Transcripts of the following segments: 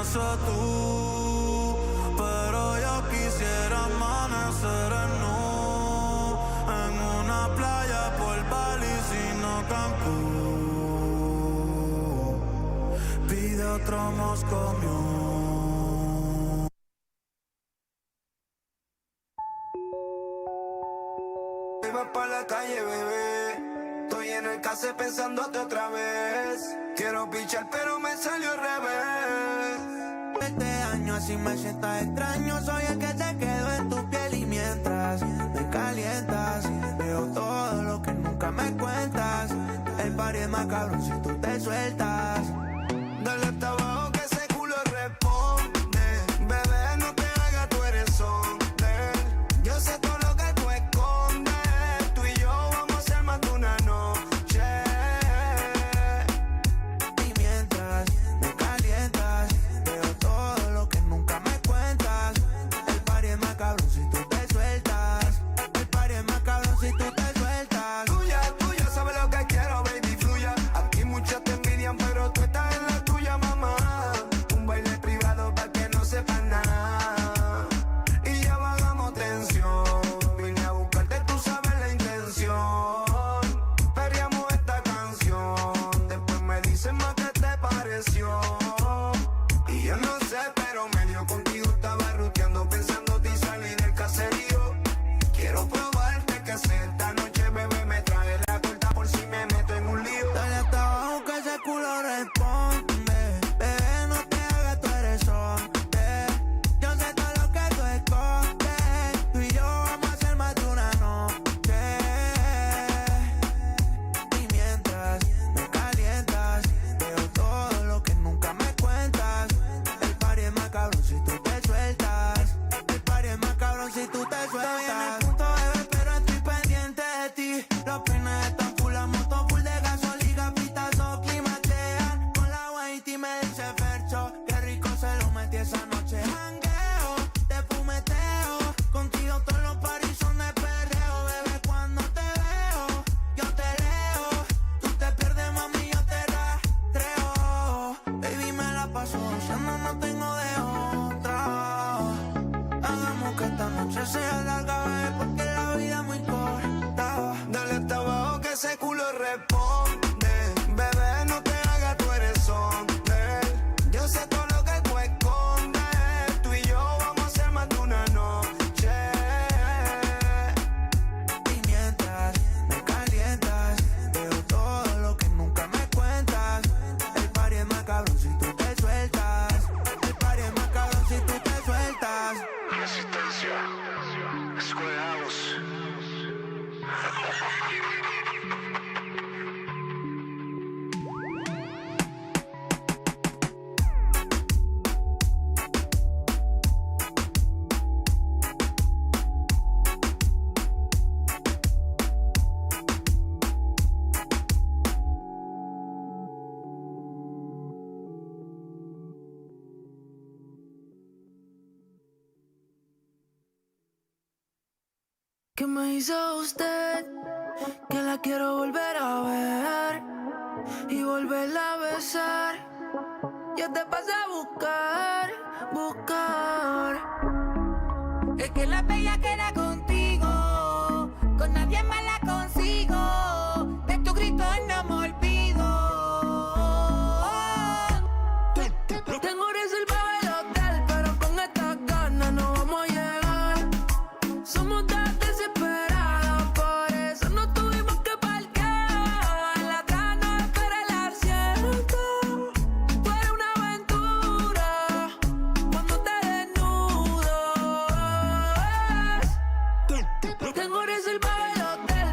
sé tú, pero yo quisiera amanecer en una playa por Bali, sino Cancún. Pide otro Moscow Mule. Iba pa' la calle, bebé. Estoy en el case pensándote otra vez. Quiero pichar, pero me salió al revés. Este año así me sientas extraño. Soy el que se quedó en tu piel y mientras me calientas, veo todo lo que nunca me cuentas. El party es más cabrón si tú te sueltas. Dale hasta abajo que ese culo responde. Bebé, no te hagas, tú eres hombre. Yo sé todo lo que tú escondes. Tú y yo vamos a ser más de una noche. Y mientras me calientas, veo todo lo que nunca me cuentas. El party es más cabrón si tú te sueltas. El party es más cabrón si tú te sueltas. Tuya, sabes lo que quiero, baby, fluya. Aquí muchos te envidian, pero tú estás en la tuya, mamá. Un baile privado pa' que no sepan nada. Y ya bajamos tensión. Vine a buscarte, tú sabes la intención. Perreamos esta canción. Después me dicen más qué te pareció. Y yo no sé, pero medio contigo estaba ruteando, pensándote y salir del caserío. Quiero probarte que sé esta noche, bebé, me trae la corta por si me meto en un lío. Dale hasta abajo que ese culo responde. Bebé, no te hagas, tú eres hombre. Yo sé todo lo que tú escondes. Tú y yo vamos a hacer más de una noche. Y mientras me calientas, veo todo lo que nunca me cuentas. El party es más cabrón si tú te sueltas. El party es más cabrón si tú te sueltas. Estoy en el punto, bebé, pero estoy pendiente de ti. Los peines están full, la moto full de gasolina, pitazo, climatean. Con la white y me dice Fercho, qué rico se lo metí esa noche. Jangueo, te fumeteo, contigo todos los paris son de perreo. Bebé, cuando te veo, yo te leo. Tú te pierdes, mami, yo te rastreo. Baby, me la paso gozando, no tengo de otra. Hagamos que esta noche sea larga, bebé, porque la vida es muy corta. Dale hasta abajo que ese culo responde. Bebé, no te hagas, tú eres hombre. Yo sé todo lo que tú escondes. Tú y yo vamos a hacer más de una noche. Y mientras me calientas, veo todo lo que nunca me cuentas. El party es más cabrón si tú te sueltas. El party es más cabrón si tú te sueltas. Resistencia. Escuelamos. ¿Qué me hizo usted? Que la quiero volver a ver y volverla a besar. Yo te pasé a buscar. Es que la bella queda contigo, con nadie más la consigo. De tu grito no me olvido. Tengo reservado el hotel, pero con estas ganas no vamos a llegar. Somos tan desesperados, por eso no tuvimos que parquear. La gana espera el asiento. Fue una aventura cuando te desnudas. Tengo reservado el hotel,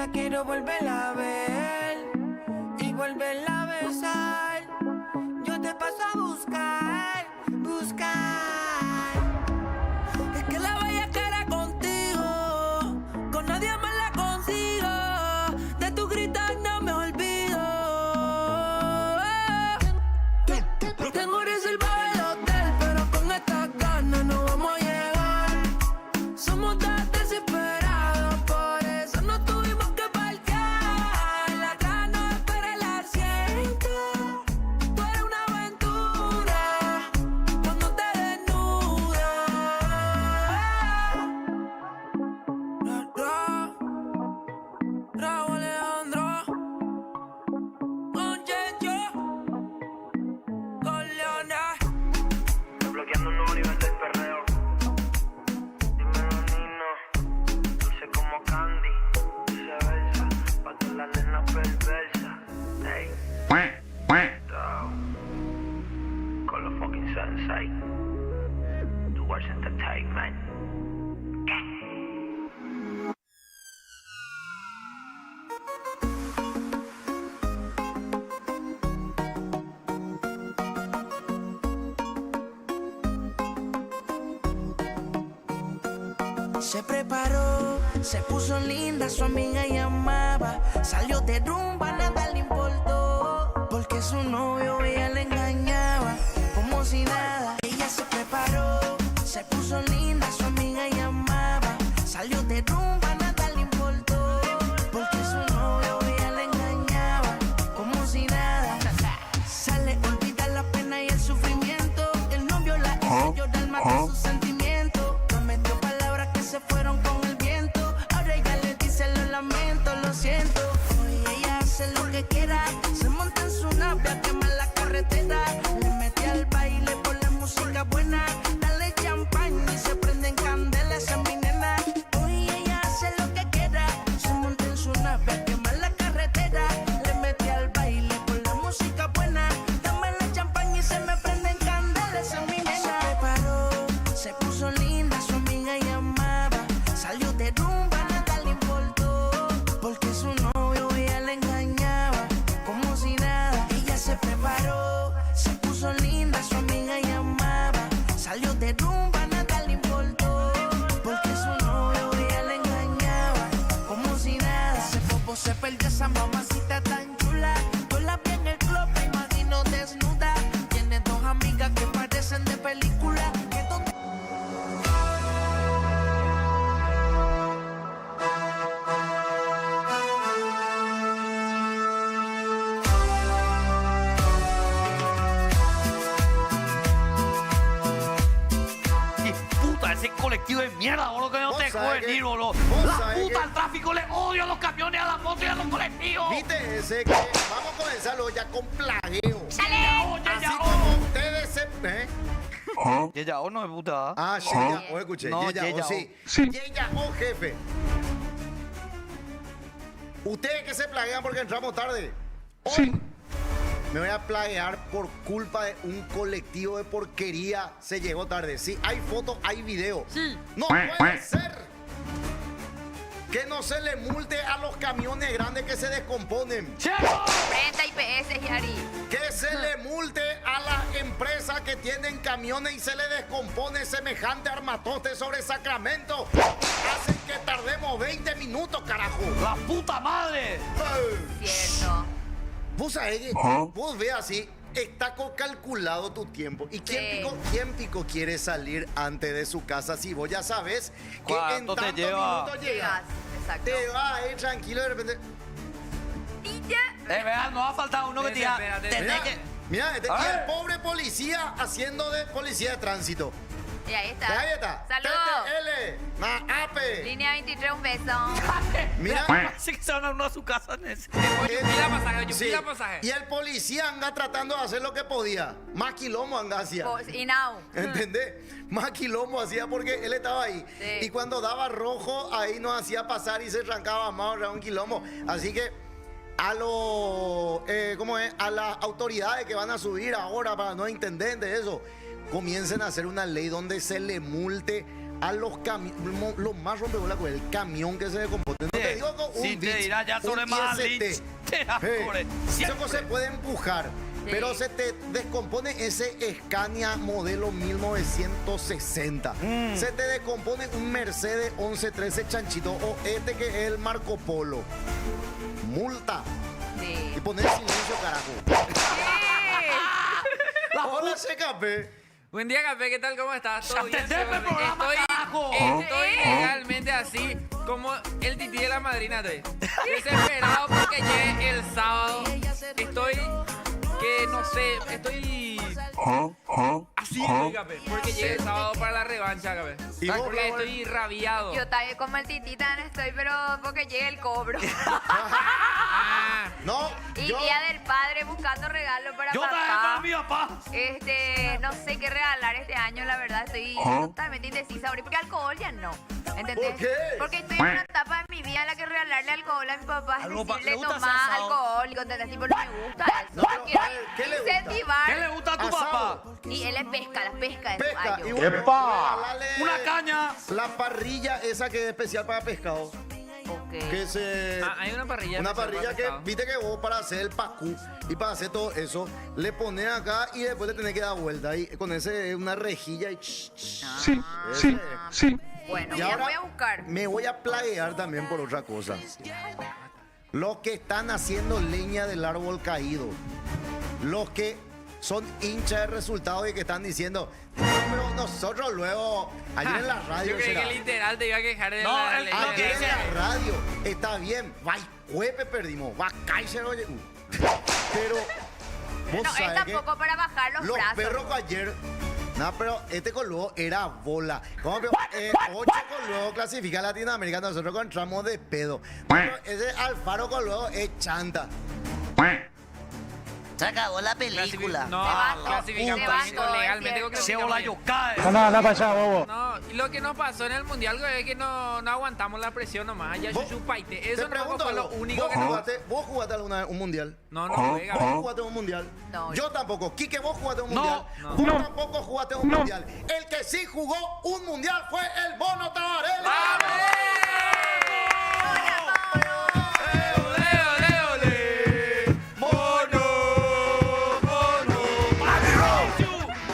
la quiero volver a ver y volverla a besar. Yo te paso a buscar, buscar. Es que la bella cara contigo, con nadie más la consigo. De tu gritar no me olvido. Tengo reservado el hotel, pero con estas ganas no vamos a llegar. Somos tan desesperados, por eso no tuvimos que parquear. La gana espera el asiento. Tú eres una aventura cuando te desnudas. Raúl Alejandro con Checho, con Leonel. Bloqueando un nuevo nivel del perreo. Dímelo, Nino. Dulce como Candy. Viceversa. Pa' todas las nenas perversas. Hey. Down. Con los fucking sensei. Towards entertainment. Se preparó, se puso linda, su amiga llamaba. Salió de rumba, nada le importó. Porque su novio ella le engañaba, como si nada. Ella se preparó, se puso linda, su amiga llamaba. Salió de rumba, nada le importó. Porque su novio ella le engañaba, como si nada. Sale, olvida la pena y el sufrimiento. El novio la hizo llorar más de sus sentimientos. Prometió palabras que se fueron con el viento. Ahora ella le dice lo lamento, lo siento. Hoy ella hace lo que quiera. Se monta en su nave a quemar la carretera. Le mete al baile por la música buena. Dale champán y se prenden candelas, esa es mi nena. Hoy ella hace lo que quiera. Se monta en su nave a quemar la carretera. Le mete al baile por la música buena. Dame la champán y se me prenden candelas, esa es mi nena. Se preparó, se puso linda, su amiga llamaba. Salió de rumba, nada le importó. Porque su novio ella le engañaba, como si nada. Ella se preparó, se puso linda, su amiga llamaba. Salió de rumba, nada le importó. Porque su novio ella le engañaba, como si nada. Ese popo se perdió, esa mamacita tan chula. Yo la vi en el club, me imagino desnuda. Tiene dos amigas que parecen de película. Que ¡Qué puta ese colectivo de mierda, boludo, que no te sabés puede que- ir, boludo! vos ¡La sabés puta que- al tráfico! ¡Le odio a los camiones, a las motos y a los colectivos! ¿Viste ese que vamos a comenzarlo ya con plagueo? ¡Oye, Así ya, como ustedes se... ¿eh? Ya, o no es puta. Ah, Yeya, o escuché, No, Yeya, Yeya, o sí. sí. Yeya, o jefe. Ustedes que se plaguean porque entramos tarde. Hoy me voy a plaguear por culpa de un colectivo de porquería. Se llegó tarde. Sí, hay fotos, hay video. Sí. No puede ser que no se le multe a los camiones grandes que se descomponen. ¡Checo! 30 IPS, Yari. Que se le multe a las empresas que tienen camiones y se le descompone semejante armatoste sobre Sacramento. Hacen que tardemos 20 minutos, carajo. ¡La puta madre! Cierto. Vos sabés que vos ve así, está calculado tu tiempo. ¿Y Sí. quién pico quiere salir antes de su casa si vos ya sabes que en ¿Cuánto te tantos lleva? minutos Llegas. llegas? Exacto. Te vas a ir tranquilo y de repente... Y ya. Vean, no ha faltado uno que te diga, tenés Mira, que... mira, A y el ver. pobre policía haciendo de policía de tránsito. Y ahí está. Ahí está. Saludos. TTL, APE. Línea 23, un beso. Mira. Así que se van a uno a su casa en ese. Sí. Y el policía anda tratando de hacer lo que podía. Más quilombo anda hacía. Y now. ¿Entendés? Más quilombo hacía porque él estaba ahí. Sí. Y cuando daba rojo, ahí nos hacía pasar y se trancaba más, era un quilombo. Así que a los, ¿cómo es? A las autoridades que van a subir ahora para no intendentes, eso, comiencen a hacer una ley donde se le multe a los camiones, lo más rompebolas, el camión que se descompone. No te te digo con un si te Beats, dirá ya sobre un más IST. Lynch, te da core. Eso Siempre. se puede empujar. Sí. Pero se te descompone ese Scania modelo 1960. Se te descompone un Mercedes 1113 chanchito o este que es el Marco Polo. Multa. Sí. Y poner silencio, carajo. Hola, CKP. Buen día, Café, ¿qué tal? ¿Cómo estás? ¿Todo bien? Atendeme el programa, carajo. Estoy legalmente así como el tití de la madrina de. Desesperado porque llegue el sábado. Estoy que no sé, estoy así, Café, porque llegue el sábado para la revancha, Café. ¿Y vos, Porque Flower? estoy rabiado. Yo también como el titita no estoy, pero porque llegue el cobro. Ah, No, Y yo. Día del Padre buscando regalo para Yo también para papá. mi papá. No sé qué regalar este año, la verdad, estoy totalmente indecisa ahorita, porque alcohol ya no, ¿entendés? ¿Por qué? Porque estoy en una etapa de mi vida en la que regalarle alcohol a mi papá es Algo pa- decirle ¿le gusta tomar ese asado? alcohólico, ¿entendés? Tipo, no me gusta eso, No, pero, quiero a ver, ¿qué le gusta? incentivar. ¿Qué le gusta a tu Asado. papá? Y él es pesca, la pesca de su Pesca. año. Y bueno, regálale Una caña. La parrilla esa que es especial para pescado. Ok. Que se. hay una parrilla. Una especial parrilla para que, pescado. viste que vos para hacer el pacú y para hacer todo eso, le pones acá y después le tenés que dar vuelta. Y con ese, una rejilla y... Sí, sí. Bueno, Y ya ahora voy a buscar. me voy a plaguear también por otra cosa. Los que están haciendo leña del árbol caído. Los que son hinchas de resultados y que están diciendo, no, pero nosotros luego, ayer en la radio Yo creí será. que literal te iba a quejar de No, la el- ley. Ayer en dice- la radio, está bien, Cuepe perdimos, va Kaiser, oye. Pero, vos No, es sabés que tampoco para bajar los brazos. perros que ayer, no, pero este con luego era bola. ¿Cómo que 8 con luego clasifica a Latinoamérica, nosotros encontramos de pedo. Pero ese Alfaro con luego es chanta. Se acabó la película. No, Te clasificamos banco, legalmente. es Tengo que Se la yo cae. No, y lo que nos pasó en el mundial es que no aguantamos la presión nomás. Allá Vos- chuchupaite. Te Eso no pregunto fue lo algo, único que ¿vos jugaste alguna vez un mundial? No juega. ¿Vos jugaste un mundial? No. Yo tampoco. Quique, vos jugaste un No. mundial. No. Vos tampoco jugaste un mundial. El que sí jugó un mundial fue el Bono Tabarelli.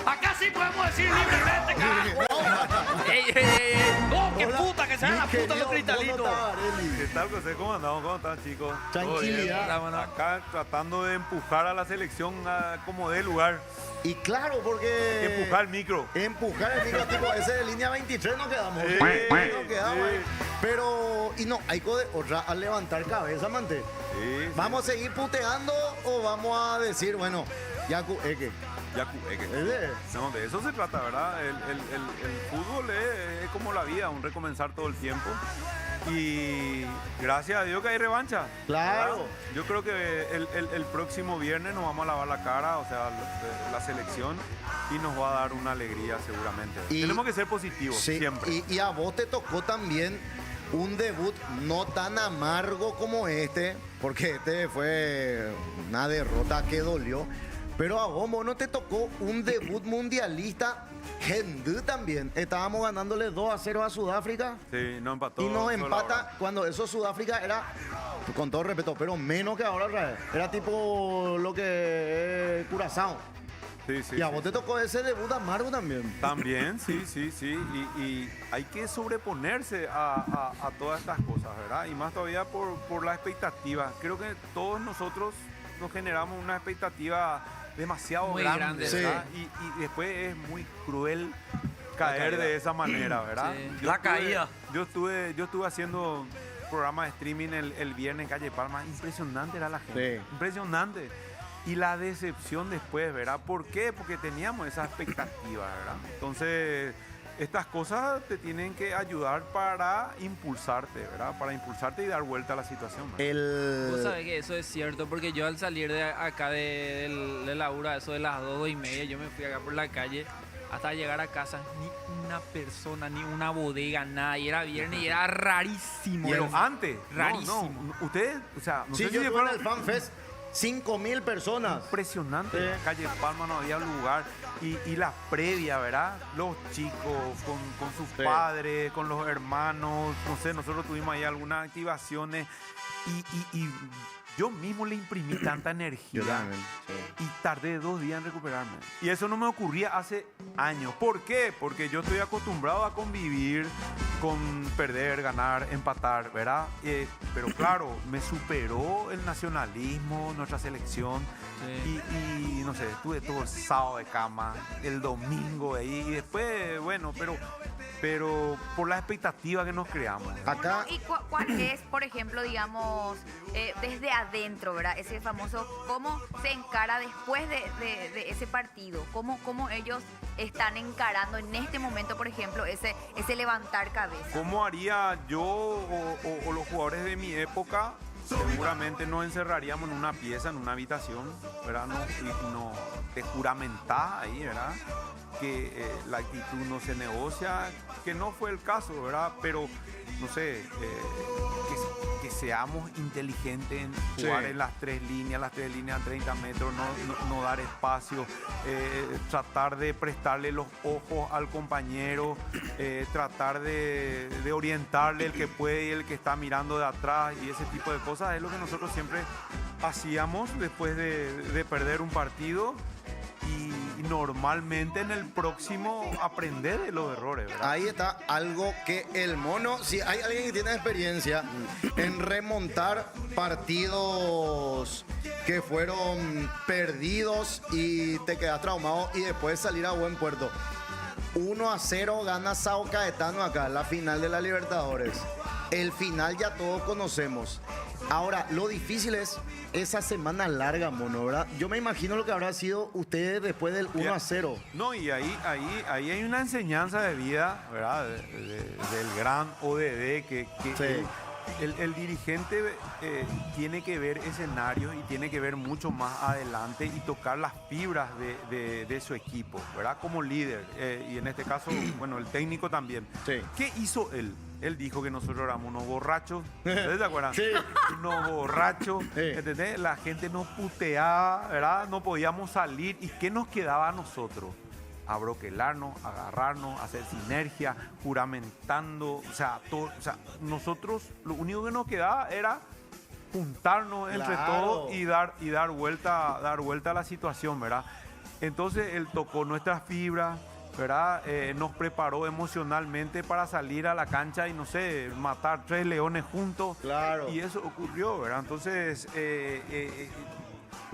Acá sí podemos decir libremente, carajo. No, qué puta, que sea la puta de los cristalitos. ¿Qué tal, José? ¿Cómo andamos? ¿Cómo están, chicos? Tranquilidad. Vámonos. Acá tratando de empujar a la selección como dé lugar. Y claro, porque... Empujar el micro. Empujar el micro, tipo, ese de línea 23 nos quedamos. Sí, Nos quedamos sí. ahí. Pero, y no, hay que otra a levantar cabeza, mante. Sí, ¿Vamos a seguir puteando o vamos a decir, bueno, ya Eke? No, de eso se trata, ¿verdad? El fútbol es como la vida, un recomenzar todo el tiempo. Y gracias a Dios que hay revancha. Claro. ¿verdad? Yo creo que el próximo viernes nos vamos a lavar la cara, o sea, la selección, y nos va a dar una alegría seguramente. Y- Tenemos que ser positivos, Sí, siempre. y a vos te tocó también un debut no tan amargo como este, porque este fue una derrota que dolió. Pero a vos no te tocó un debut mundialista. Gendú también. Estábamos ganándole 2-0 a Sudáfrica. Sí, no empató. Y nos sola empata hora. cuando eso Sudáfrica era, con todo respeto, pero menos que ahora otra vez. Era tipo lo que es Curazao. Sí, sí. Y a sí. vos te tocó ese debut amargo también. También, sí. Y hay que sobreponerse a todas estas cosas, ¿verdad? Y más todavía por la expectativa. Creo que todos nosotros nos generamos una expectativa demasiado Muy grande, grande, ¿verdad? Y después es muy cruel caer caída. de esa manera, ¿verdad? Sí. La caída. Yo estuve haciendo programa de streaming el viernes en Calle Palma. Impresionante era la gente. Sí. Impresionante. Y la decepción después, ¿verdad? ¿Por qué? Porque teníamos esa expectativa, ¿verdad? Entonces, estas cosas te tienen que ayudar para impulsarte, ¿verdad? Para impulsarte y dar vuelta a la situación. ¿verdad? Vos sabés que eso es cierto, porque yo al salir de acá de la URA, eso de las 2:30, yo me fui acá por la calle hasta llegar a casa, ni una persona, ni una bodega, nada, y era viernes y era rarísimo. Pero antes, Rarísimo. No, ustedes, o sea, no Sí, sé si yo se estuve en fueron- el Fan Fest. 5.000 personas. Impresionante. Sí. En calle Palma no había lugar. Y la previa, ¿verdad? Los chicos con sus Sí. padres, con los hermanos. No sé, nosotros tuvimos ahí algunas activaciones. Y yo mismo le imprimí tanta energía. Y tardé 2 días en recuperarme. Y eso no me ocurría hace años. ¿Por qué? Porque yo estoy acostumbrado a convivir con perder, ganar, empatar, ¿verdad? Pero claro, me superó el nacionalismo, nuestra selección. Y no sé, estuve todo el sábado de cama, el domingo ahí. Y después, bueno, pero por la expectativa que nos creamos. Acá, ¿Y cuál es, por ejemplo, digamos, desde adentro, ¿verdad? Ese famoso, ¿cómo se encara después de ese partido? ¿Cómo ellos están encarando en este momento, por ejemplo, ese levantar cabeza? ¿Cómo haría yo o los jugadores de mi época? Seguramente nos encerraríamos en una pieza, en una habitación, ¿verdad? No te juramentás ahí, ¿verdad? Que la actitud no se negocia, que no fue el caso, ¿verdad? Pero, no sé, que seamos inteligentes en jugar en las 3 líneas a 30 metros, no dar espacio, tratar de prestarle los ojos al compañero, tratar de orientarle el que puede y el que está mirando de atrás, y ese tipo de cosas es lo que nosotros siempre hacíamos después de perder un partido. Y normalmente en el próximo aprender de los errores, ¿verdad? ahí está algo que el mono, si hay alguien que tiene experiencia en remontar partidos que fueron perdidos y te quedas traumado y después salir a buen puerto. 1-0 gana Sao Caetano acá, la final de la Libertadores. El final ya todos conocemos. Ahora, lo difícil es esa semana larga, mono, ¿verdad? Yo me imagino lo que habrá sido ustedes después del 1-0. No, y ahí hay una enseñanza de vida, ¿verdad? Del gran ODD que Sí. el dirigente tiene que ver escenarios y tiene que ver mucho más adelante y tocar las fibras de su equipo, ¿verdad? Como líder. Y en este caso, bueno, el técnico también. Sí. ¿Qué hizo él? Él dijo que nosotros éramos unos borrachos. ¿Ustedes se acuerdan? Sí. Unos borrachos. Sí. ¿Entendés? La gente nos puteaba, ¿verdad? No podíamos salir. ¿Y qué nos quedaba a nosotros? Abroquelarnos, agarrarnos, hacer sinergia, juramentando. O sea, nosotros lo único que nos quedaba era juntarnos entre Claro. todos y dar vuelta a la situación, ¿verdad? Entonces él tocó nuestras fibras, ¿verdad? Nos preparó emocionalmente para salir a la cancha y, no sé, matar 3 leones juntos. Claro. Y eso ocurrió, ¿verdad? Entonces,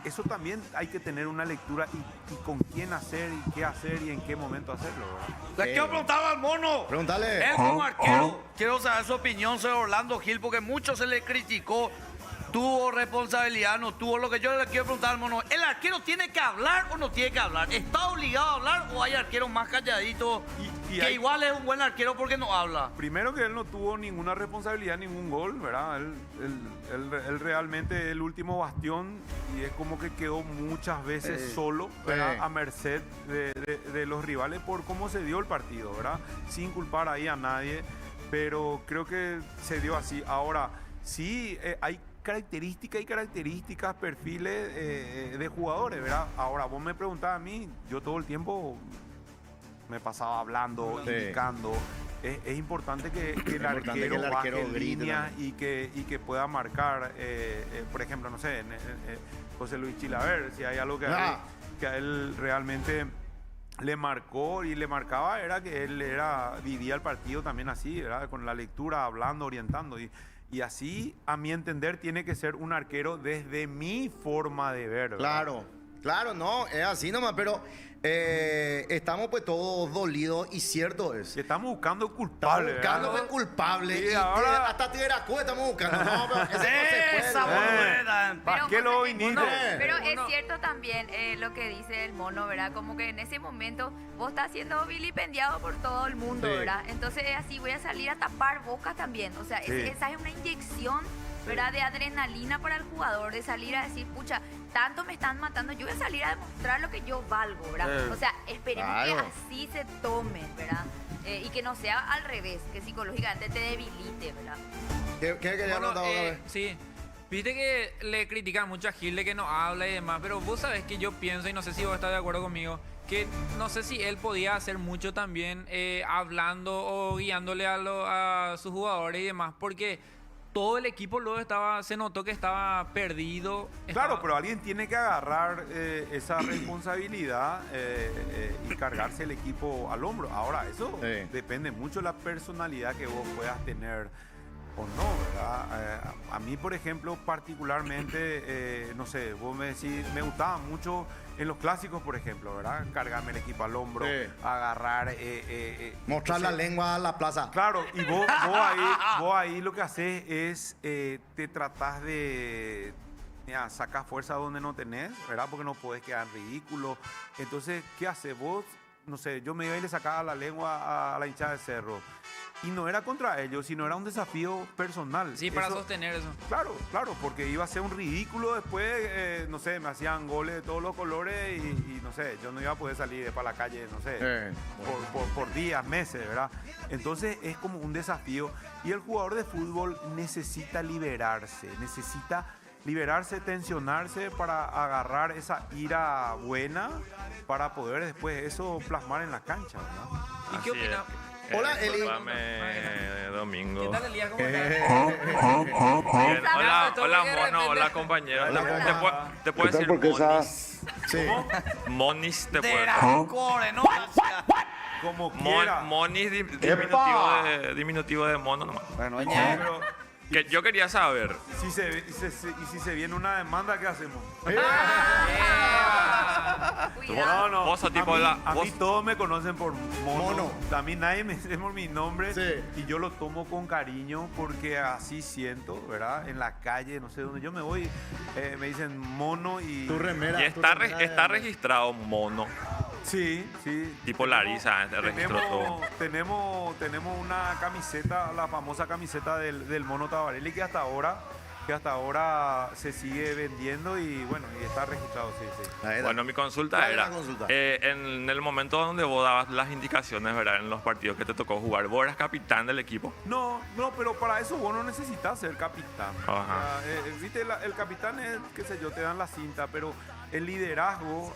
eso también hay que tener una lectura y con quién hacer y qué hacer y en qué momento hacerlo, ¿verdad? Le quiero preguntar al mono. Pregúntale. Él como arquero, quiero saber su opinión sobre Orlando Gil, porque mucho se le criticó. Tuvo responsabilidad, no tuvo. Lo que yo le quiero preguntar al mono, ¿el arquero tiene que hablar o no tiene que hablar? ¿Está obligado a hablar o hay arqueros más calladitos Y que hay- igual es un buen arquero porque no habla? Primero que él no tuvo ninguna responsabilidad, ningún gol, ¿verdad? Él realmente el último bastión y es como que quedó muchas veces solo, ¿verdad? A merced de los rivales por cómo se dio el partido, ¿verdad? Sin culpar ahí a nadie, pero creo que se dio así. Ahora, sí, hay características, perfiles de jugadores, ¿verdad? Ahora, vos me preguntás a mí, yo todo el tiempo me pasaba hablando, Sí. indicando. Es importante que el arquero baje grite líneas también. y que pueda marcar, por ejemplo, no sé, José Luis Chilaver, si hay algo que a él realmente le marcó y le marcaba, era que él vivía el partido también así, ¿verdad? Con la lectura, hablando, orientando. Y así, a mi entender, tiene que ser un arquero desde mi forma de ver, ¿verdad? Claro, no, es así nomás, pero estamos pues todos dolidos y cierto es. Que estamos buscando Estamos culpables, buscando ¿verdad? pues, culpable Sí, y ahora- hasta Tigracú estamos buscando. No, pero ese no se puede. Esa ¿no? boludera. ¿Para qué lo viniste? Pero es cierto también lo que dice el mono, ¿verdad? Como que en ese momento vos estás siendo vilipendiado por todo el mundo, Sí. ¿verdad? Entonces es así, voy a salir a tapar bocas también. O sea, Sí. esa es una inyección, ¿verdad? De adrenalina para el jugador, de salir a decir, pucha, tanto me están matando, yo voy a salir a demostrar lo que yo valgo, ¿verdad? O sea, esperemos que Claro. así se tomen, ¿verdad? Y que no sea al revés, que psicológicamente te debilite, ¿verdad? ¿Qué quería Bueno, preguntar otra vez? sí. Viste que le critican mucho a Gil de que no habla y demás, pero vos sabés que yo pienso, y no sé si vos estás de acuerdo conmigo, que no sé si él podía hacer mucho también hablando o guiándole a sus jugadores y demás, porque todo el equipo luego se notó que estaba perdido. Claro, pero alguien tiene que agarrar esa responsabilidad y cargarse el equipo al hombro. Ahora, eso depende mucho de la personalidad que vos puedas tener o no, ¿verdad? A mí, por ejemplo, particularmente, no sé, vos me decís, me gustaba mucho en los clásicos, por ejemplo, ¿verdad? Cargarme el equipo al hombro, agarrar... Mostrar la lengua a la plaza. Claro, y vos ahí lo que haces es, te tratás de... sacar fuerza donde no tenés, ¿verdad? Porque no podés quedar ridículo. Entonces, ¿qué haces vos? No sé, yo me iba y le sacaba la lengua a la hinchada de Cerro. Y no era contra ellos, sino era un desafío personal. Sí, para sostener eso. Claro, claro, porque iba a ser un ridículo después, no sé, me hacían goles de todos los colores y no sé, yo no iba a poder salir para la calle, no sé, por días, meses, ¿verdad? Entonces es como un desafío y el jugador de fútbol necesita liberarse, tensionarse para agarrar esa ira buena para poder después eso plasmar en la cancha, ¿verdad? ¿Y qué opinas? Hola, Eli. Domingo. ¿Qué tal, Elías? ¿Cómo estás? Bien. Hola, Mono. Hola, compañero. Te puedo decir Monis. Sí. Monis te De puedo la decir. core, ¿no? Como quiera. Monis diminutivo de mono nomás. Bueno, Pero Que yo quería saber. si se viene una demanda, ¿qué hacemos? Cuidado. No. Vos sos tipo A mí todos me conocen por Mono. Mono. A mí nadie me dice por mi nombre. Sí. Y yo lo tomo con cariño porque así siento, ¿verdad? En la calle, no sé dónde yo me voy, me dicen Mono y... Tu remera. Y está registrado mono. Sí. Tipo Larisa, te registró todo. Tenemos una camiseta, la famosa camiseta del Mono Tabarelli que hasta ahora se sigue vendiendo y bueno, y está registrado, sí. Bueno, mi consulta ¿Cuál era, era la consulta? en el momento donde vos dabas las indicaciones, ¿verdad? En los partidos que te tocó jugar, ¿vos eras capitán del equipo? No, pero para eso vos no necesitas ser capitán. Ajá. O sea, viste, el capitán es, qué sé yo, te dan la cinta, pero el liderazgo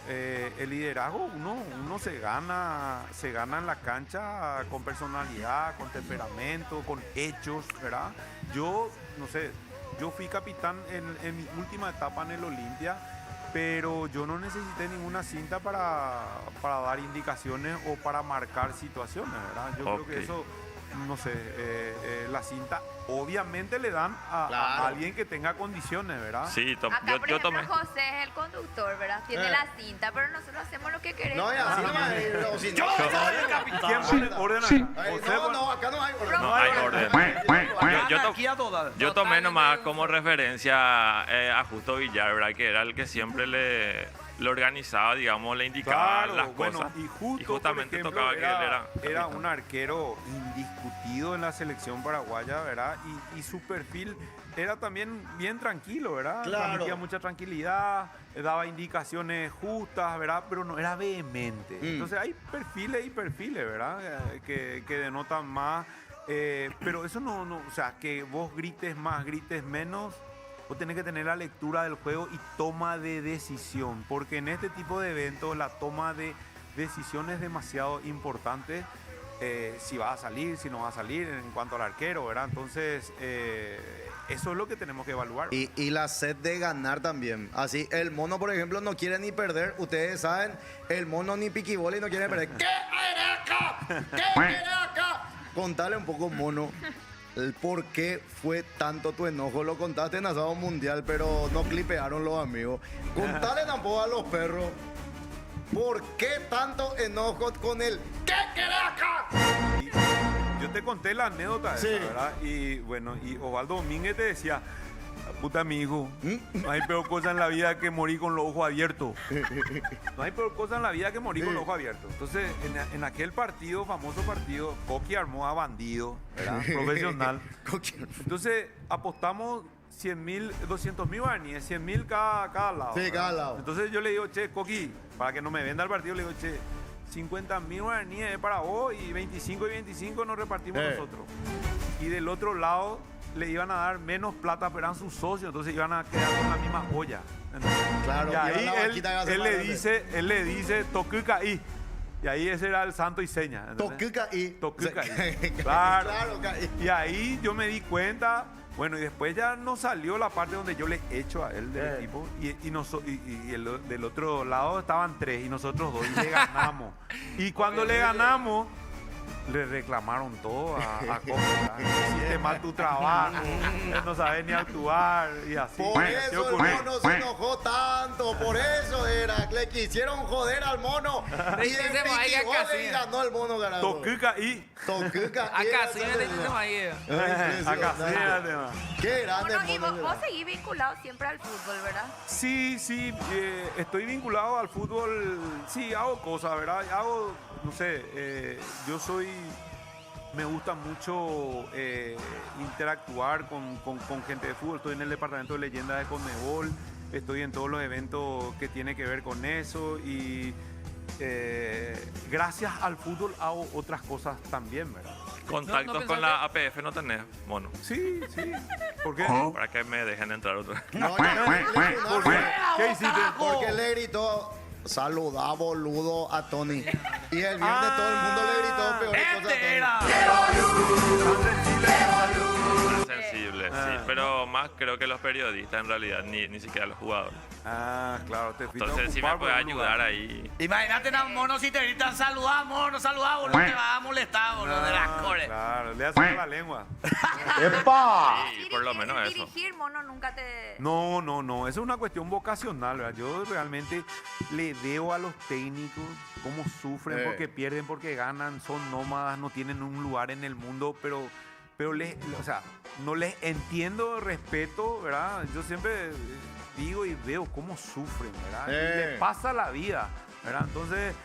uno se gana en la cancha con personalidad, con temperamento, con hechos, ¿verdad? Yo, no sé, yo fui capitán en mi última etapa en el Olimpia, pero yo no necesité ninguna cinta para dar indicaciones o para marcar situaciones, ¿verdad? Yo creo que eso, no sé, la cinta obviamente le dan a alguien que tenga condiciones, ¿verdad? Sí, Acá, por yo ejemplo, tomé. José es el conductor, ¿verdad? Tiene la cinta, pero nosotros hacemos lo que queremos. No, y así no hay. Si Yo no, soy el capitán. ¿Quién pone orden acá? no, acá no hay orden. No hay orden. Yo tomé nomás como referencia a Justo Villar, ¿verdad? Que era el que siempre le organizaba, digamos, le indicaba las cosas. Y justamente por ejemplo, tocaba que él era un arquero indiscutido en la selección paraguaya, ¿verdad? Y su perfil era también bien tranquilo, ¿verdad? Claro. Transmitía mucha tranquilidad, daba indicaciones justas, ¿verdad? Pero no era vehemente. Entonces hay perfiles y perfiles, ¿verdad? Que denotan más. Pero eso no, o sea, que vos grites más, grites menos. Vos tenés que tener la lectura del juego y toma de decisión, porque en este tipo de eventos la toma de decisión es demasiado importante, si va a salir, si no va a salir, en cuanto al arquero, ¿verdad? Entonces, eso es lo que tenemos que evaluar. Y la sed de ganar también. Así, el Mono, por ejemplo, no quiere ni perder. Ustedes saben, el Mono ni piquibola y no quiere perder. ¿Qué quiere acá? ¿Qué quiere acá? Contale un poco, Mono. El por qué fue tanto tu enojo. Lo contaste en Asado Mundial, pero no clipearon los amigos. Contale tampoco a los perros. ¿Por qué tanto enojo con el ¿qué querés acá? Yo te conté la anécdota esa, Sí. ¿verdad? Y bueno, y Osvaldo Domínguez te decía, puta amigo, no hay peor cosa en la vida que morir con los ojos abiertos. No hay peor cosa en la vida que morir con los ojos abiertos. Entonces, en aquel partido, famoso partido, Coqui armó a Bandido, ¿verdad? Profesional. Entonces, apostamos 100.000, 200.000 guaraníes, 100.000 cada lado. Sí, ¿verdad? cada lado. Entonces yo le digo, che, Coqui, para que no me venda el partido, le digo, che, 50.000 guaraníes es para vos y 25 nos repartimos nosotros. Y del otro lado le iban a dar menos plata, pero eran sus socios, entonces iban a quedar con la misma olla. Claro, y ahí la vaquita que hace él más le dice, tocuca y. Y ahí ese era el santo y seña. Tocuca y. Tocuca O sea, y. Claro. Claro, caí. Y ahí yo me di cuenta, bueno, y después ya no salió la parte donde yo le echo a él del equipo. Y del otro lado estaban 3 y nosotros 2 y le ganamos. Y cuando le ganamos, le reclamaron todo a Coco. Hiciste mal tu trabajo, no sabes ni actuar y así. Por eso el mono se enojó tanto, por eso era, le quisieron joder al mono. Y el y ganó el mono ganador. Tocuca y. Tocuca y. Acá sí me decimos ahí. Acá sí era el tema. Qué grande Bueno, y el mono. vos seguís vinculado siempre al fútbol, ¿verdad? Sí, estoy vinculado al fútbol. Sí, hago cosas, ¿verdad? Hago, no sé, me gusta mucho interactuar con gente de fútbol. Estoy en el departamento de leyendas de Conmebol, estoy en todos los eventos que tiene que ver con eso y gracias al fútbol hago otras cosas también, ¿verdad? Contactos con la APF no tenés, mono. Sí. ¿Por qué? Para que me dejen entrar otra vez. No, ¿Por qué? ¿Qué hiciste? Porque le gritó, saludá boludo a Tony. Y el viernes todo el mundo le gritó peores cosas a Tony. Sensible, sí. Pero más creo que los periodistas en realidad, ni siquiera los jugadores. Ah, claro, te fuiste a Entonces si me ocupar puede por un lugar. ayudar ahí. Imagínate a un mono si te gritan saludá, mono, saludá, boludo, te vas a molestar, boludo, de las cores. Claro, le hacen la lengua. Sí, por lo menos eso. Dirigir, mono, nunca te... No, eso es una cuestión vocacional, ¿verdad? Yo realmente le veo a los técnicos cómo sufren porque pierden, porque ganan, son nómadas, no tienen un lugar en el mundo, pero no les entiendo, respeto, ¿verdad? Yo siempre digo y veo cómo sufren, ¿verdad? Y les pasa la vida, ¿verdad? Entonces,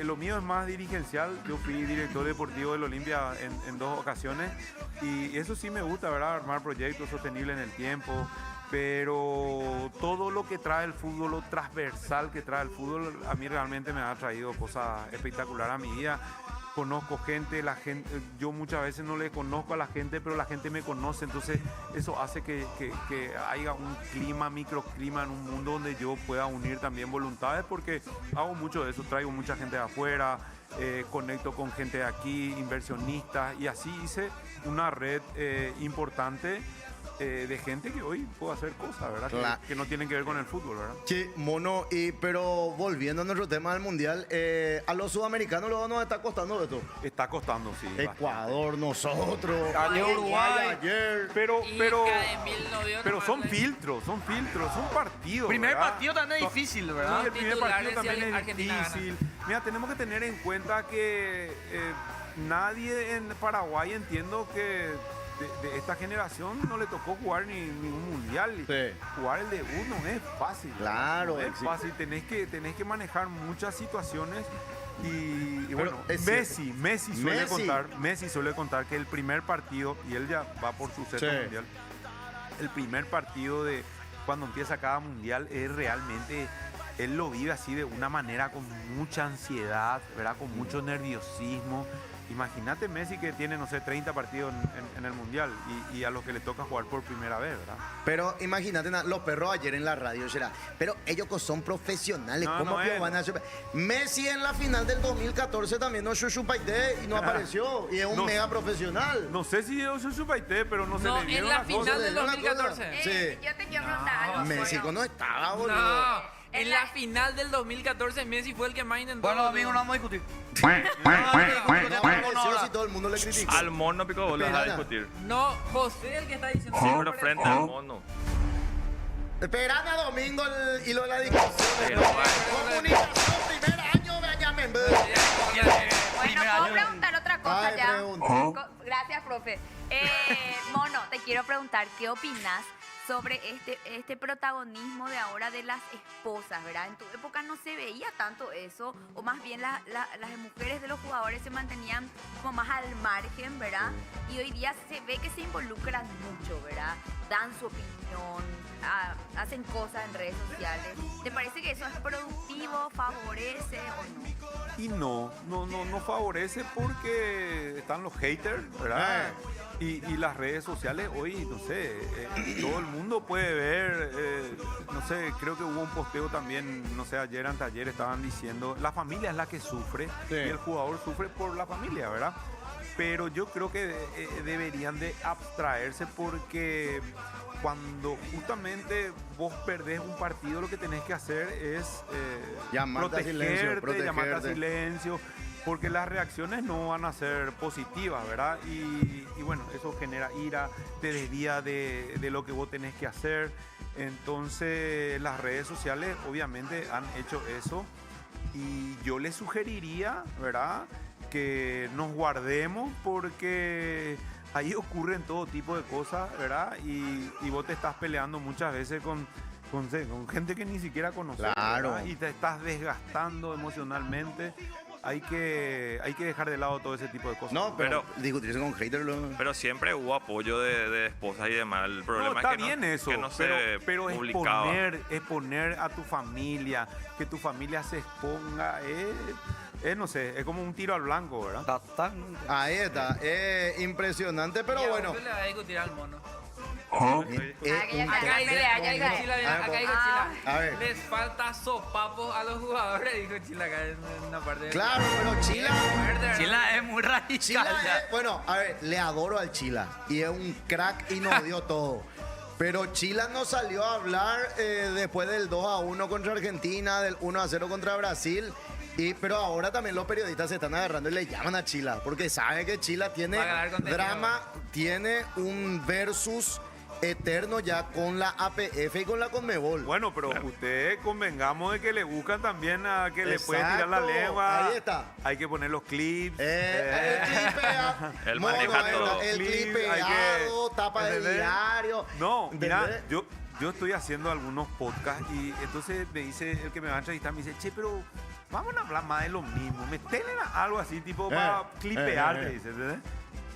lo mío es más dirigencial. Yo fui director deportivo del Olimpia en 2 ocasiones y eso sí me gusta, ¿verdad? Armar proyectos sostenibles en el tiempo. Pero todo lo que trae el fútbol, lo transversal que trae el fútbol, a mí realmente me ha traído cosas espectaculares a mi vida. Conozco gente, yo muchas veces no le conozco a la gente, pero la gente me conoce, entonces eso hace que haya un microclima en un mundo donde yo pueda unir también voluntades, porque hago mucho de eso, traigo mucha gente de afuera, conecto con gente de aquí, inversionistas, y así hice una red importante de gente que hoy puede hacer cosas, ¿verdad? Claro. Que no tienen que ver con el fútbol, ¿verdad? Sí, mono, pero volviendo a nuestro tema del mundial, a los sudamericanos luego nos está costando esto. Está costando, sí. Ecuador, nosotros, Ayer Uruguay, ayer. pero son Bastante. filtros, son partidos. Primer ¿verdad? partido también es difícil, ¿verdad? Sí, el primer partido Titulares, también si es Argentina difícil. Mira, tenemos que tener en cuenta que nadie en Paraguay, entiendo que de esta generación no le tocó jugar ningún mundial. Sí. Jugar el debut no es fácil. Claro, no es sí. fácil. Tenés que manejar muchas situaciones y Pero bueno, es Messi suele contar que el primer partido, y él ya va por su sexto mundial, el primer partido de cuando empieza cada mundial es realmente, él lo vive así de una manera con mucha ansiedad, ¿verdad? Con mucho nerviosismo. Imagínate Messi que tiene, no sé, 30 partidos en el Mundial y a los que le toca jugar por primera vez, ¿verdad? Pero imagínate, los perros ayer en la radio, será. Pero ellos que son profesionales, ¿cómo que van a hacer? Messi en la final del 2014 también no chuchupaité y no apareció. Y es un mega profesional. No sé si yo soy Paité, pero no sé. No, en la final del 2014. Sí. Yo te quiero preguntar algo. México no estaba, boludo. No, en la final del 2014 Messi fue el que más intentó. Bueno, amigos, no vamos a discutir. No apareció si todo el mundo le criticó. Al mono pico vos le vas a Espera. discutir. No, José el que está diciendo. Sí, pero frente al mono. Esperan a domingo el hilo de la discusión. Pero bueno. Comunicación, primer año, Benjamin. Bueno, puedo preguntar otra cosa Ay, ya. pregunta. Gracias, profe. Mono, te quiero preguntar, ¿qué opinas sobre este protagonismo de ahora de las esposas, ¿verdad? En tu época no se veía tanto eso, o más bien las mujeres de los jugadores se mantenían como más al margen, ¿verdad? Y hoy día se ve que se involucran mucho, ¿verdad? Dan su opinión, hacen cosas en redes sociales. ¿Te parece que eso es productivo, favorece o no? Y no favorece porque están los haters, ¿verdad? Y las redes sociales hoy, no sé, todo el mundo puede ver, no sé, creo que hubo un posteo también, no sé, ayer, anteayer, estaban diciendo, la familia es la que sufre y el jugador sufre por la familia, ¿verdad? Pero yo creo que deberían de abstraerse porque cuando justamente vos perdés un partido, lo que tenés que hacer es Llamarte a silencio, llamarte a silencio, porque las reacciones no van a ser positivas, ¿verdad? Y bueno, eso genera ira, te desvía de lo que vos tenés que hacer. Entonces, las redes sociales obviamente han hecho eso y yo les sugeriría, ¿verdad?, que nos guardemos porque ahí ocurren todo tipo de cosas, ¿verdad? Y vos te estás peleando muchas veces con gente que ni siquiera conoces. Claro. ¿Verdad? Y te estás desgastando emocionalmente. Hay que dejar de lado todo ese tipo de cosas. No, pero discutirse con haters. Pero siempre hubo apoyo de esposas y demás. El problema está es que bien eso, que no pero se publicaba. exponer a tu familia, que tu familia se exponga, no sé, es como un tiro al blanco, ¿verdad? Ahí está, impresionante, pero bueno. ¿Qué le va a discutir al mono? Ah, Acá dijo Chila, A ver. les falta sopapos a los jugadores, dijo Chila acá en una parte. Claro, pero Chila es muy radical. Chila bueno, a ver, le adoro al Chila y es un crack y nos dio todo. Pero Chila no salió a hablar después del 2-1 contra Argentina, del 1-0 contra Brasil. Pero ahora también los periodistas se están agarrando y le llaman a Chila, porque sabe que Chila tiene drama, tiene un versus eterno ya con la APF y con la Conmebol. Bueno, pero ustedes convengamos de que le buscan también a que le puede tirar la lengua. Ahí está. Hay que poner los clips. El clipea. Él maneja todo. El Clip, clipeado, tapa de ¿entendés? diario. No, mira, ¿entendés? yo estoy haciendo algunos podcasts y entonces me dice el que me va a entrevistar, me dice, che, pero vamos a hablar más de lo mismo. Metele algo así, tipo, para clipearte, dice, ¿entendés?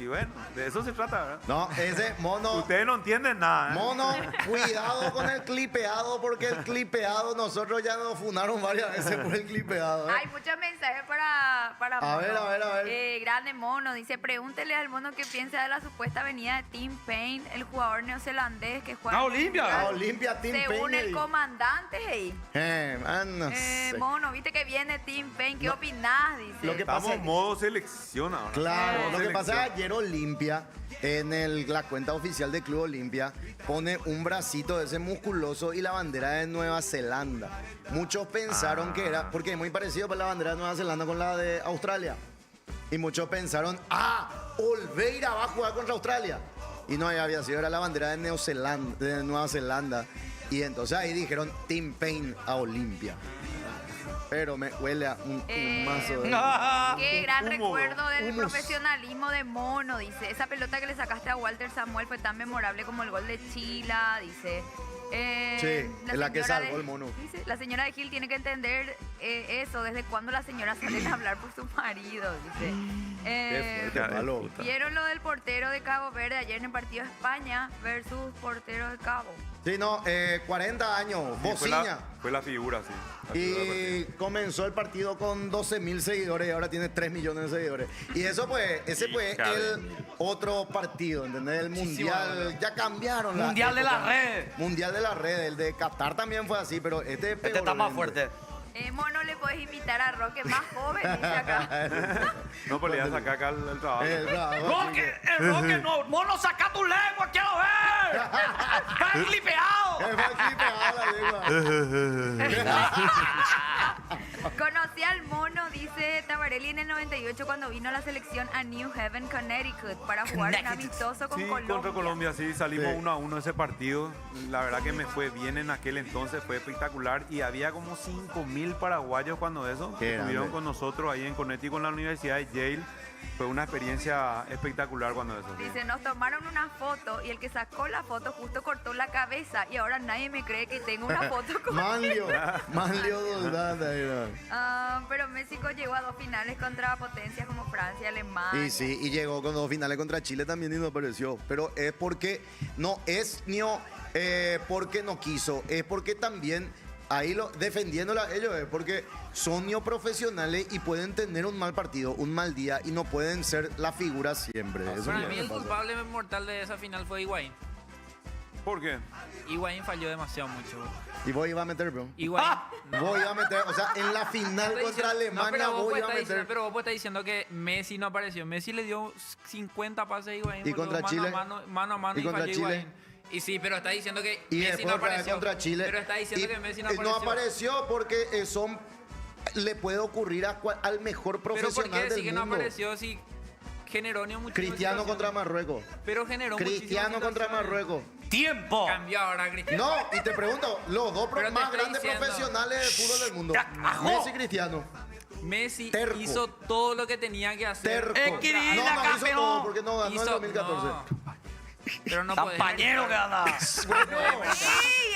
Y bueno, de eso se trata, ¿verdad? No, ese mono. Ustedes no entienden nada, ¿eh? Mono, cuidado con el clipeado, porque el clipeado, nosotros ya nos funaron varias veces por el clipeado. Hay muchos mensajes para Mono. A ver. Grande Mono, dice, pregúntele al Mono qué piensa de la supuesta venida de Tim Payne, el jugador neozelandés que juega... ¡A Olimpia! Mundial. A Olimpia, Tim Según Payne. el comandante, hey. No sé. Mono, viste que viene Tim Payne, ¿qué opinás? Dice. Lo que Estamos pasa en modo selección ahora. Claro, Modo lo que pasa es selección. que ayer Olimpia, en la cuenta oficial de Club Olimpia, pone un bracito de ese musculoso y la bandera de Nueva Zelanda. Muchos pensaron que era, porque es muy parecido para la bandera de Nueva Zelanda con la de Australia. Y muchos pensaron, Oliveira va a jugar contra Australia. Y no había sido, era la bandera de Nueva Zelanda. Y entonces ahí dijeron Tim Payne a Olimpia. Pero me huele a un mazo de... Qué gran Humo, recuerdo del humus. profesionalismo de Mono, dice. Esa pelota que le sacaste a Walter Samuel fue tan memorable como el gol de Chila, dice. Sí, la que señora salvó el Mono. Dice, la señora de Gil tiene que entender eso, desde cuándo la señora sale a hablar por su marido, dice. Qué fuerte, palo. ¿Vieron lo del portero de Cabo Verde ayer en el partido de España versus portero de Cabo? Sí, no, 40 años, Sí, Bociña. fue la figura, sí. La figura del Y partido. comenzó el partido con 12.000 seguidores y ahora tiene 3 millones de seguidores. Y eso pues, ese fue Hija de el otro partido, ¿entendés? El mundial, ya cambiaron. las Mundial de épocas. las redes. Mundial de las redes, el de Qatar también fue así, pero este Este pegó está más lento. fuerte. Mono, le podés invitar a Roque más joven, dice acá. No, pues le voy a sacar acá el trabajo. Roque, el Roque no. Mono, saca tu lengua, quiero ver. Está clipeado. Conocí al Mono, dice Tabarelli, en el 98 cuando vino a la selección a New Haven, Connecticut, para jugar un amistoso con Sí, Colombia. contra Colombia, sí, salimos Sí. 1-1 ese partido. La verdad que me fue bien en aquel entonces, fue espectacular. Y había como 5.000 paraguayos cuando eso, Qué que estuvieron grande. con nosotros ahí en Connecticut, en la Universidad de Yale. Fue una experiencia espectacular cuando eso. sí. Dice, nos tomaron una foto y el que sacó la foto justo cortó la cabeza y ahora nadie me cree que tengo una foto con Manlio Doldada. Pero México llegó a 2 finales contra potencias como Francia, Alemania. Y sí, y llegó con 2 finales contra Chile también y no apareció. Pero es porque no es ni porque no quiso, es porque también ahí defendiéndola a ellos, es porque son neoprofesionales y pueden tener un mal partido, un mal día y no pueden ser la figura siempre. Eso Para es lo mí que el pasa. culpable mortal de esa final fue Higuaín. ¿Por qué? Higuaín falló demasiado mucho. Y vos ibas a meter, bro. Higuaín. Vos ibas a meter, o sea, en la final Estoy contra diciendo- Alemania pero vos vos ibas a estás diciendo- meter. pero vos estás diciendo que Messi no apareció. Messi le dio 50 pases a Higuaín. ¿Y boludo, contra Chile? Mano a mano ¿Y contra falló Chile? Higuaín. Y sí, pero está diciendo que Y Messi después no otra vez apareció. contra Chile. Pero está diciendo Y- que Messi no y apareció. no apareció porque le puede ocurrir al mejor Pero ¿por profesional qué del decir que no mundo. apareció si generó muchísimas Cristiano contra situaciones? Marruecos. Pero generó Cristiano muchísimas contra situaciones. Marruecos. ¡Tiempo! Cambió ahora Cristiano. No, y te pregunto, los dos Pero te más estoy grandes diciendo. profesionales del fútbol del mundo. ¡Carajo! Messi y Cristiano. Messi Terco. hizo todo lo que tenía que hacer. Terco. Esquina, No, no hizo campeón. todo porque no ganó en Hizo- 2014. no. Pero no podés Compañero que anda. Sí,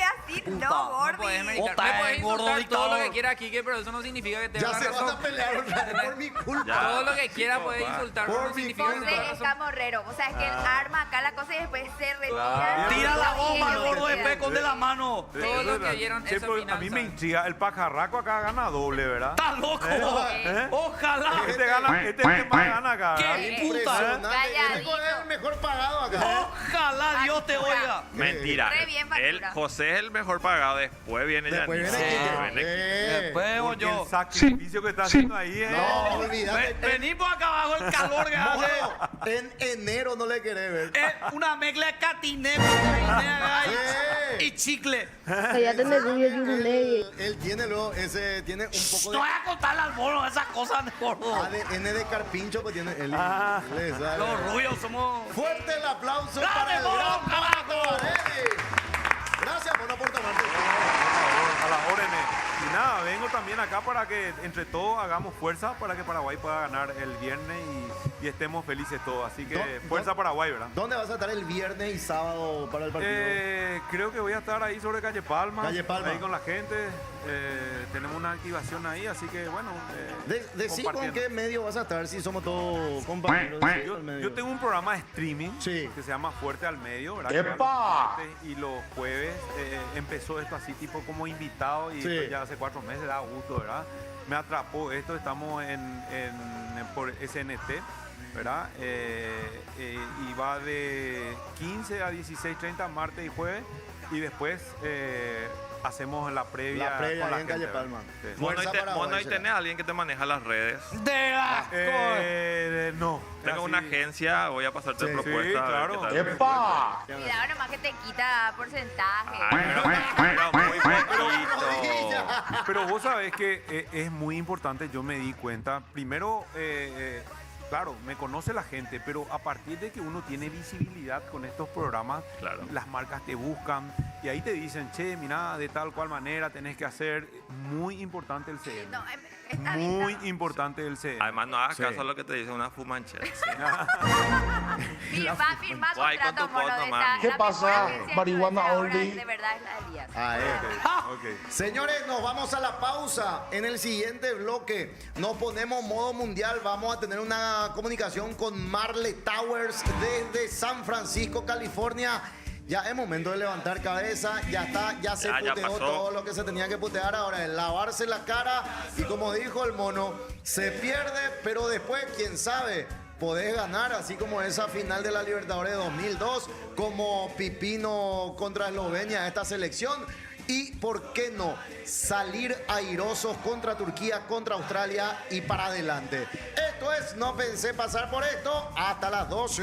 así no, No Gordi. podés meditar. Puta, Me podés gordo insultar todo lo dictador. que quiera, Kike, pero eso no significa que te Ya la se van razón. a pelear otra vez por mi culpa. Ya. Todo lo que quiera puedes insultar, pero Por no mi significa que te José la es razón. camorrero. O sea, es que él arma acá la cosa y después se retira. Claro. Tira la bomba, Y el ellos gordo se de quedan. Pecos de la mano. Todo lo que vieron Che, esa pero final, a mí me ¿sabes? intriga. El pajarraco acá gana doble, ¿verdad? ¡Estás loco! ¿Eh? ¡Ojalá! Este es el que más gana acá. ¿verdad? ¿Qué? Impresionante. Calladito. Es el mejor pagado acá. ¡Ojalá Dios te oiga! Mentira. Re bien factura. José es el mejor pagado, después viene Después Yannick. viene Sí. Quique. Viene- Después voy Porque yo. el sacrificio que está haciendo ahí es... No, olvídate. Vení por acá abajo el calor que hace. Mono, en enero no le querés ver. Es una mezcla de catiné, proteína Sí. y chicle. Cállate, me rubio yuruley. Él tiene luego tiene un poco No voy a contarle al mono esas cosas de gordo. de ADN de carpincho que tiene él. Ah. Le sabe. Los rubios somos... Fuerte el aplauso ¡Dale, para el mono, gran carajo! Tabarelli. Gracias, mono, por tomarte. A las órdenes. Y nada, vengo también acá para que entre todos hagamos fuerza para que Paraguay pueda ganar el viernes y estemos felices todos. Así que fuerza Paraguay, ¿verdad? ¿Dónde vas a estar el viernes y sábado para el partido? Creo que voy a estar ahí sobre Calle Palma. Calle Palma. Ahí con la gente. Tenemos una activación ahí, así que bueno. Decí con compartiendo. qué medio vas a estar si somos todos compañeros. Decí al medio. Yo tengo un programa de streaming Sí. que se llama Fuerte al Medio, ¿verdad? Que va los martes y los jueves empezó esto así tipo como invitado y Sí. pues ya hace 4 meses, da gusto, ¿verdad? Me atrapó esto, estamos por SNT, ¿verdad? Y va de 15 a 16:30 martes y jueves y después hacemos la previa, La previa con ahí en Calle gente, Palma. ¿verdad? Sí. Mono, Fuerza Paraguay, Mono, ¿y será. tenés a alguien que te maneja las redes? ¡De asco! No. Tengo así- una agencia, voy a pasarte Sí. propuestas. Sí, a ver claro. qué tal. Cuidado nomás que te quita porcentaje. Pero muy poquito. Pero vos sabés que es muy importante, yo me di cuenta, primero, claro, me conoce la gente, pero a partir de que uno tiene visibilidad con estos programas, Claro. las marcas te buscan y ahí te dicen, che, mira, de tal cual manera tenés que hacer. Muy importante el CM. No, está bien. Muy importante el CM. Además, no hagas Sí. caso a lo que te dice una fumanchera. Firma Guay, con contrato, tu mono. foto, Esta- mami. ¿Qué la pasa? mejor agencia Marihuana influencer ahora only. De verdad es la Elías. Ah, Ok. Señores, nos vamos a la pausa. En el siguiente bloque nos ponemos modo mundial. Vamos a tener una comunicación con Marle Towers desde San Francisco, California. Ya es momento de levantar cabeza. Ya está, ya se Ya puteó pasó. todo lo que se tenía que putear. Ahora es lavarse la cara. Y como dijo el mono, se pierde, pero después, quién sabe, podés ganar, así como esa final de la Libertadores de 2002, como Pipino contra Eslovenia, esta selección. Y, ¿por qué no? Salir airosos contra Turquía, contra Australia y para adelante. Esto es No Pensé Pasar por Esto. Hasta las 12.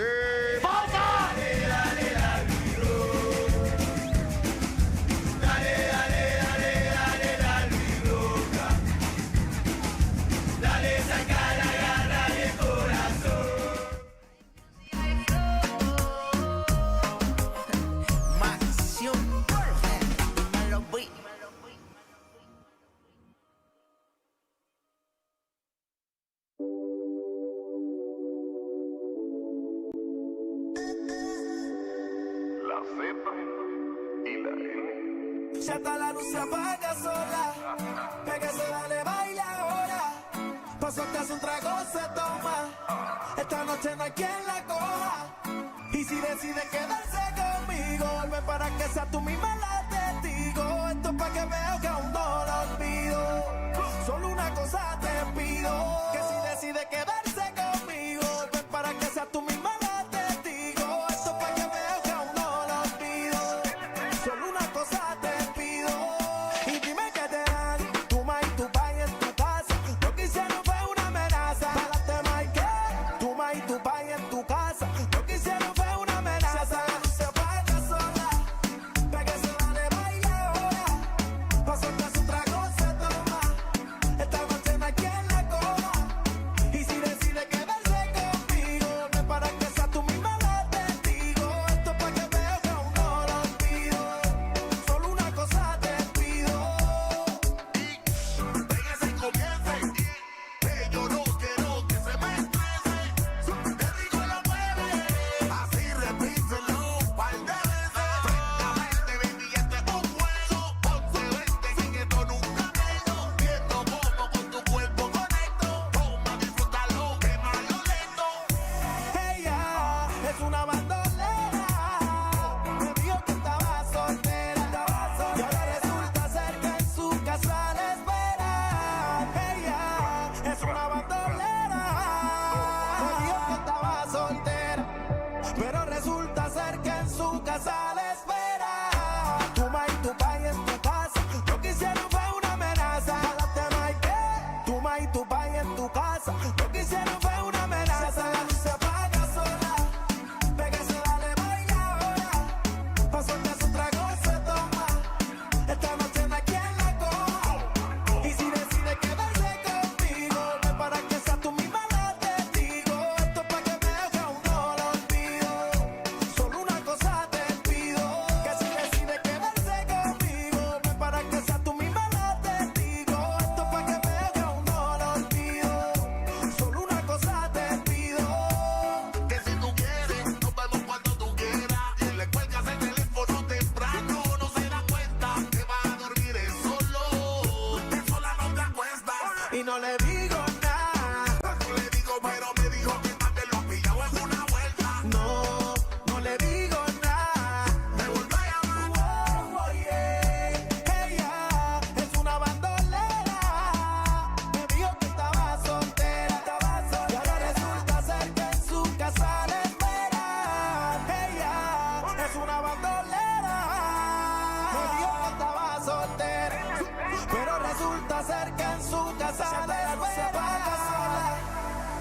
Ya está la luz se apaga sola. Pégase, dale, baila ahora. Paso que hace un trago se toma. Esta noche no hay quien la coja. Y si decide quedarse conmigo, ven para que sea tú misma la testigo. Esto es pa' que veas que aún no lo olvido. Solo una cosa te pido, que si decide quedarse conmigo, ven para que sea tú misma la testigo. Esto es pa' que veas que aún no lo olvido. Solo una cosa te pido. Y dime que te dan tu ma y tu pai en tu casa. Lo que hicieron fue una amenaza. Para tema y que tu ma y tu pai en tu casa. Lo que hicieron fue una amenaza. Se apaga sola, pa' que se dale baila ahora. Pa' soltar su trago se toma. Esta noche no hay quien la coja. Y si decide quedarse conmigo, ven para que sea tú misma la testigo. Esto es pa' que veas que aún no lo olvido. Solo una cosa te pido. Pégase y comience, que yo no quiero que se me estrese. Te digo la mueve, así repíselo un par de veces. Frentamente, baby, este es un juego. 11-20, sin esto nunca quedo. Viendo cómo con tu cuerpo conecto. Toma, disfrútalo, quémalo lento. Ella es una bandolera. Me dijo que estaba soltera. Y ahora resulta ser que en su casa la esperan. Ella es una bandolera. Me dijo que estaba soltera. Pero resulta ser que en su casa la esperan. Tu ma y tu pai en tu casa. Lo que hicieron fue una amenaza. Jálate ma y que tu ma y tu pai en tu casa. Lo que hicieron fue una amenaza. La luz se apaga sola. Pégase, dale, baila ahora. Pa' soltar su trago se toma. Esta noche no hay quien la coja. Y si decide quedarse conmigo, ven para que sea tú misma la testigo. Esto es pa' que veas que aún no lo olvido. Solo una cosa te pido, que si decide quedarse conmigo, ven para que sea tú misma la testigo. Esto es pa' que veas que aún no lo olvido. Solo una cosa te pido. Que si tú quieres, nos vemos cuando tú quieras. Y le cuelgas el teléfono temprano, no se da cuenta que va a dormir él solo. Que sola no te acuestas. Y no le digo nada. No le digo, pero me dijo que también lo ha pillado en una vuelta. No, no le digo nada. Me volvió a llamar. Oh, yeah. Ella es una bandolera. Me dijo que estaba soltera. Y ahora resulta ser que en su casa la esperan. Ella es una bandolera. Me dijo que estaba soltera. Pero resulta ser que en su casa la esperan.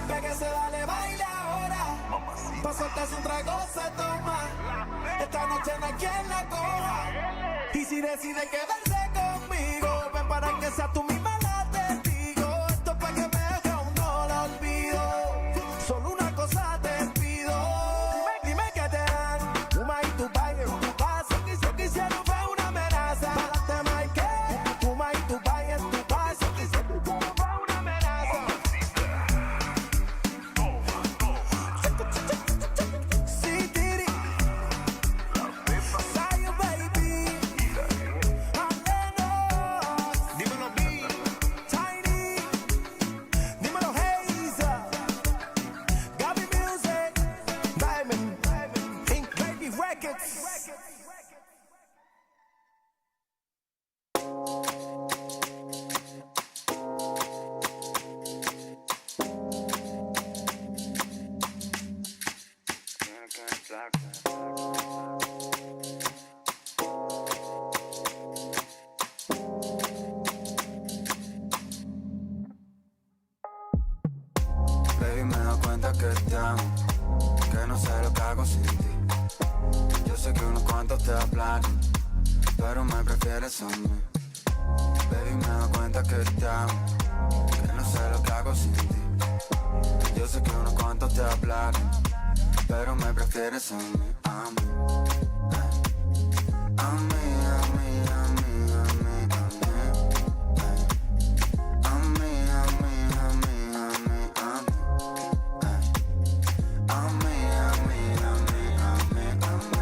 Pégase, dale, baila ahora. Pa' soltarse un trago se toma. Esta noche no hay quien la coja. Y si decide quedarse conmigo, ven para que sea tú misma la testigo. Esto es pa' que veas que aún no lo olvido. Solo una cosa te pido. Dime que te dan tu ma y tu pai en tu casa. Lo que hicieron fue una amenaza. Pa'lante ma y que tu ma y tu pai en tu casa. Lo que hicieron fue una amenaza. Sí, Tiri. Zion, baby. Alenos. Dímelo, B. Tiny. Dímelo, Haze. Gaby Music. Diamond. Ink Baby Records. Baby, me doy cuenta que te amo, que no sé lo que hago sin ti. Yo sé que unos cuantos te hablan, pero me prefieres a mí. Baby, me doy cuenta que te amo, que no sé lo que hago sin ti. Yo sé que unos cuantos te hablan, pero me prefieres a mí, a mí. A mí, a mí, a mí, a mí, a mí. A mí, a mí, a mí, a mí, a mí. A mí, a mí, a mí, a mí, a mí.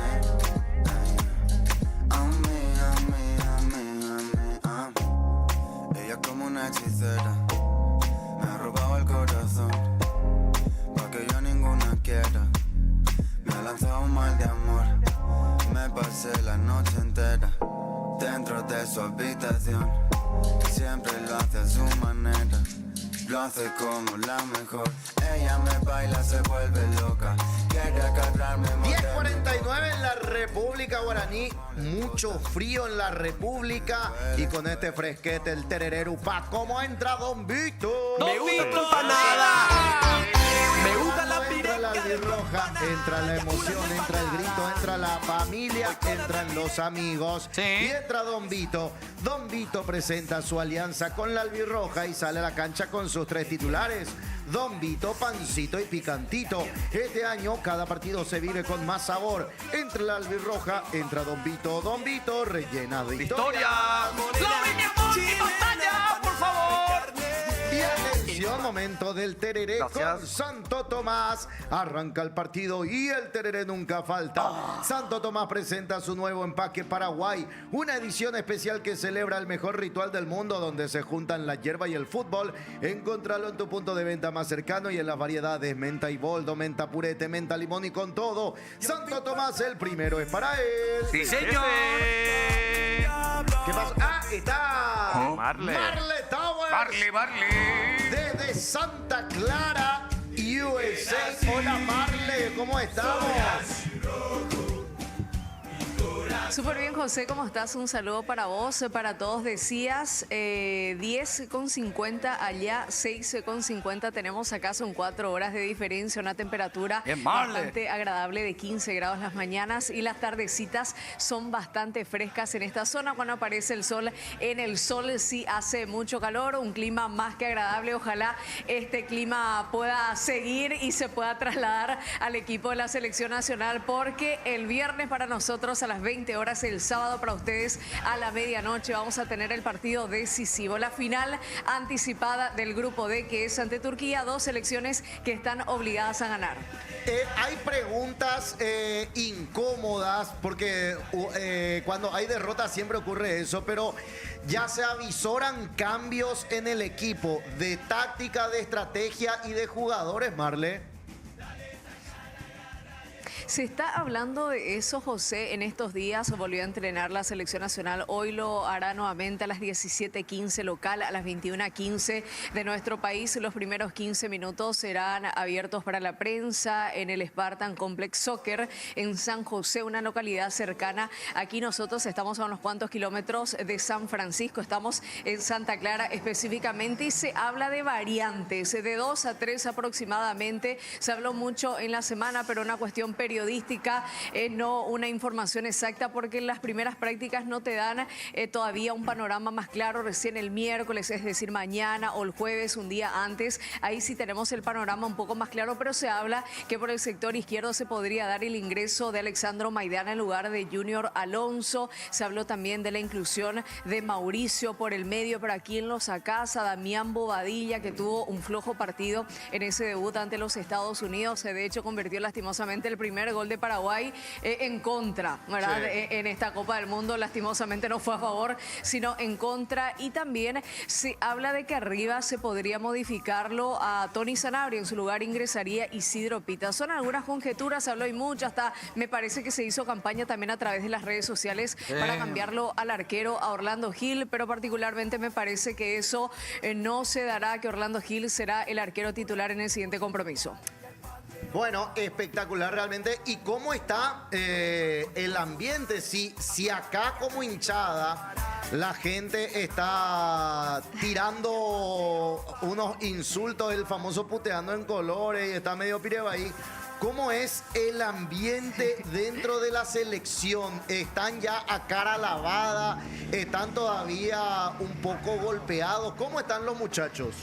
A mí, a mí, a mí, a mí, a mí. Ella como una hechicera me ha robado el corazón, pa' que yo lanzó un mal de amor. Me pasé la noche entera dentro de su habitación. Siempre lo hace a su manera, lo hace como la mejor. Ella me baila, se vuelve loca, quiere agarrarme. 10:49 en la República Guaraní. Mucho frío en la República. Y con este fresquete, el tererero pa. ¿Cómo entra Don Vito? Me gusta tu empanada. Me gusta la Entra la albirroja, entra la emoción, entra el grito, entra la familia, entran los amigos. Y entra Don Vito. Don Vito presenta su alianza con la albirroja y sale a la cancha con sus 3 titulares. Don Vito, pancito y picantito. Este año cada partido se vive con más sabor. Entre la albirroja, entra Don Vito. Don Vito, rellena de historia. ¡Por favor! Y atención, momento del tereré con Santo Tomás. Arranca el partido y el tereré nunca falta. Santo Tomás presenta su nuevo empaque Paraguay, una edición especial que celebra el mejor ritual del mundo, donde se juntan la hierba y el fútbol. Encontralo en tu punto de venta más cercano y en las variedades menta y boldo, menta purete, menta limón y con todo. Santo Tomás, el primero es para él. ¡Sí, señor! ¿Qué pasa? Ah, está Marle Towers. Marle. Desde Santa Clara, USA. Hola Marle, ¿cómo estamos? Súper bien, José, ¿cómo estás? Un saludo para vos, para todos. Decías 10,50 allá, 6,50 tenemos acá, son 4 horas de diferencia, una temperatura bastante agradable de 15 grados las mañanas y las tardecitas son bastante frescas en esta zona. Cuando aparece el sol, en el sol sí hace mucho calor, un clima más que agradable. Ojalá este clima pueda seguir y se pueda trasladar al equipo de la selección nacional, porque el viernes para nosotros a las 20 horas, el sábado para ustedes a la medianoche vamos a tener el partido decisivo, la final anticipada del grupo D, que es ante Turquía, 2 selecciones que están obligadas a ganar. Hay preguntas incómodas, porque cuando hay derrotas siempre ocurre eso, pero ya se avisoran cambios en el equipo de táctica, de estrategia y de jugadores, Marle. Se está hablando de eso, José, en estos días. Volvió a entrenar la selección nacional. Hoy lo hará nuevamente a las 17:15 local, a las 21:15 de nuestro país. Los primeros 15 minutos serán abiertos para la prensa en el Spartan Complex Soccer en San José, una localidad cercana. Aquí nosotros estamos a unos cuantos kilómetros de San Francisco. Estamos en Santa Clara específicamente y se habla de variantes, de 2 a 3 aproximadamente. Se habló mucho en la semana, pero una cuestión periodística, no una información exacta, porque las primeras prácticas no te dan todavía un panorama más claro. Recién el miércoles, es decir, mañana o el jueves, un día antes, ahí sí tenemos el panorama un poco más claro, pero se habla que por el sector izquierdo se podría dar el ingreso de Alexandro Maidana en lugar de Junior Alonso. Se habló también de la inclusión de Mauricio por el medio, pero aquí en los Acasa, Damián Bobadilla, que tuvo un flojo partido en ese debut ante los Estados Unidos, de hecho convirtió lastimosamente el primer gol de Paraguay en contra, ¿verdad? Sí. En esta Copa del Mundo, lastimosamente no fue a favor, sino en contra. Y también se habla de que arriba se podría modificarlo a Tony Sanabria, en su lugar ingresaría Isidro Pita. Son algunas conjeturas, se habló y mucho, hasta me parece que se hizo campaña también a través de las redes sociales para cambiarlo al arquero, a Orlando Gil, pero particularmente me parece que eso no se dará, que Orlando Gil será el arquero titular en el siguiente compromiso. Bueno, espectacular realmente. ¿Y cómo está el ambiente? Si acá como hinchada la gente está tirando unos insultos, el famoso puteando en colores, y está medio pirebaí. ¿Cómo es el ambiente dentro de la selección? ¿Están ya a cara lavada? ¿Están todavía un poco golpeados? ¿Cómo están los muchachos?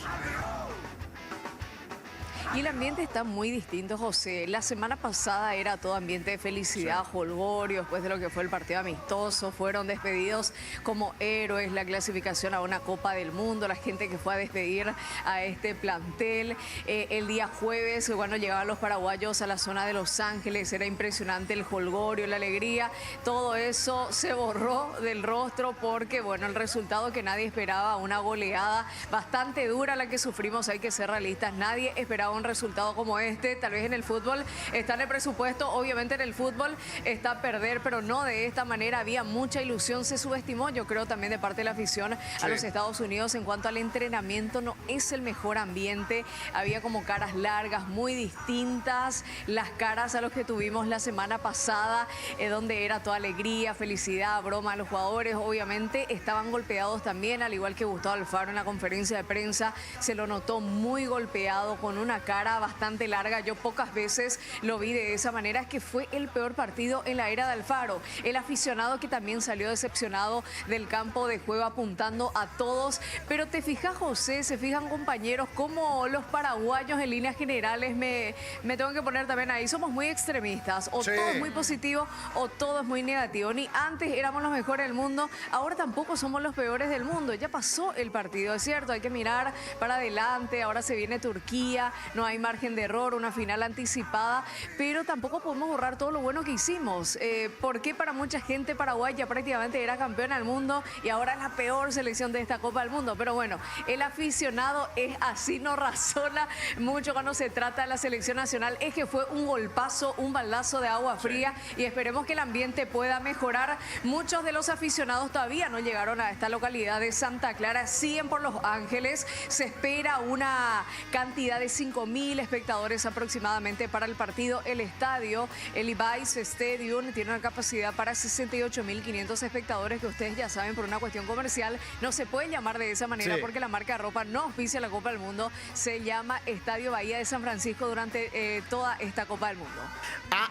Y el ambiente está muy distinto, José. La semana pasada era todo ambiente de felicidad, jolgorio, después de lo que fue el partido amistoso. Fueron despedidos como héroes, la clasificación a una Copa del Mundo, la gente que fue a despedir a este plantel. El día jueves, cuando llegaban los paraguayos a la zona de Los Ángeles, era impresionante el jolgorio, la alegría. Todo eso se borró del rostro porque, bueno, el resultado que nadie esperaba, una goleada bastante dura la que sufrimos, hay que ser realistas. Nadie esperaba un un resultado como este. Tal vez en el fútbol está en el presupuesto, obviamente en el fútbol está perder, pero no de esta manera. Había mucha ilusión, se subestimó, yo creo, también de parte de la afición a los Estados Unidos en cuanto al entrenamiento. No es el mejor ambiente, había como caras largas, muy distintas las caras a los que tuvimos la semana pasada, donde era toda alegría, felicidad, broma. Los jugadores obviamente estaban golpeados también, al igual que Gustavo Alfaro en la conferencia de prensa, se lo notó muy golpeado, con una cara bastante larga. Yo pocas veces lo vi de esa manera. Es que fue el peor partido en la era de Alfaro. El aficionado que también salió decepcionado del campo de juego, apuntando a todos. Pero te fijas, José, se fijan, compañeros, como los paraguayos en líneas generales, me tengo que poner también ahí, somos muy extremistas. O todo es muy positivo o todo es muy negativo. Ni antes éramos los mejores del mundo, ahora tampoco somos los peores del mundo. Ya pasó el partido, es cierto, hay que mirar para adelante. Ahora se viene Turquía, no hay margen de error, una final anticipada, pero tampoco podemos borrar todo lo bueno que hicimos. Porque para mucha gente Paraguay ya prácticamente era campeón del mundo y ahora es la peor selección de esta Copa del Mundo. Pero bueno, el aficionado es así, no razona mucho cuando se trata de la selección nacional. Es que fue un golpazo, un baldazo de agua fría, y esperemos que el ambiente pueda mejorar. Muchos de los aficionados todavía no llegaron a esta localidad de Santa Clara, siguen por Los Ángeles. Se espera una cantidad de 5.000 espectadores aproximadamente para el partido. El estadio, el Levi's Stadium, tiene una capacidad para 68.500 espectadores, que ustedes ya saben, por una cuestión comercial no se puede llamar de esa manera, porque la marca de ropa no auspicia la Copa del Mundo. Se llama Estadio Bahía de San Francisco durante toda esta Copa del Mundo.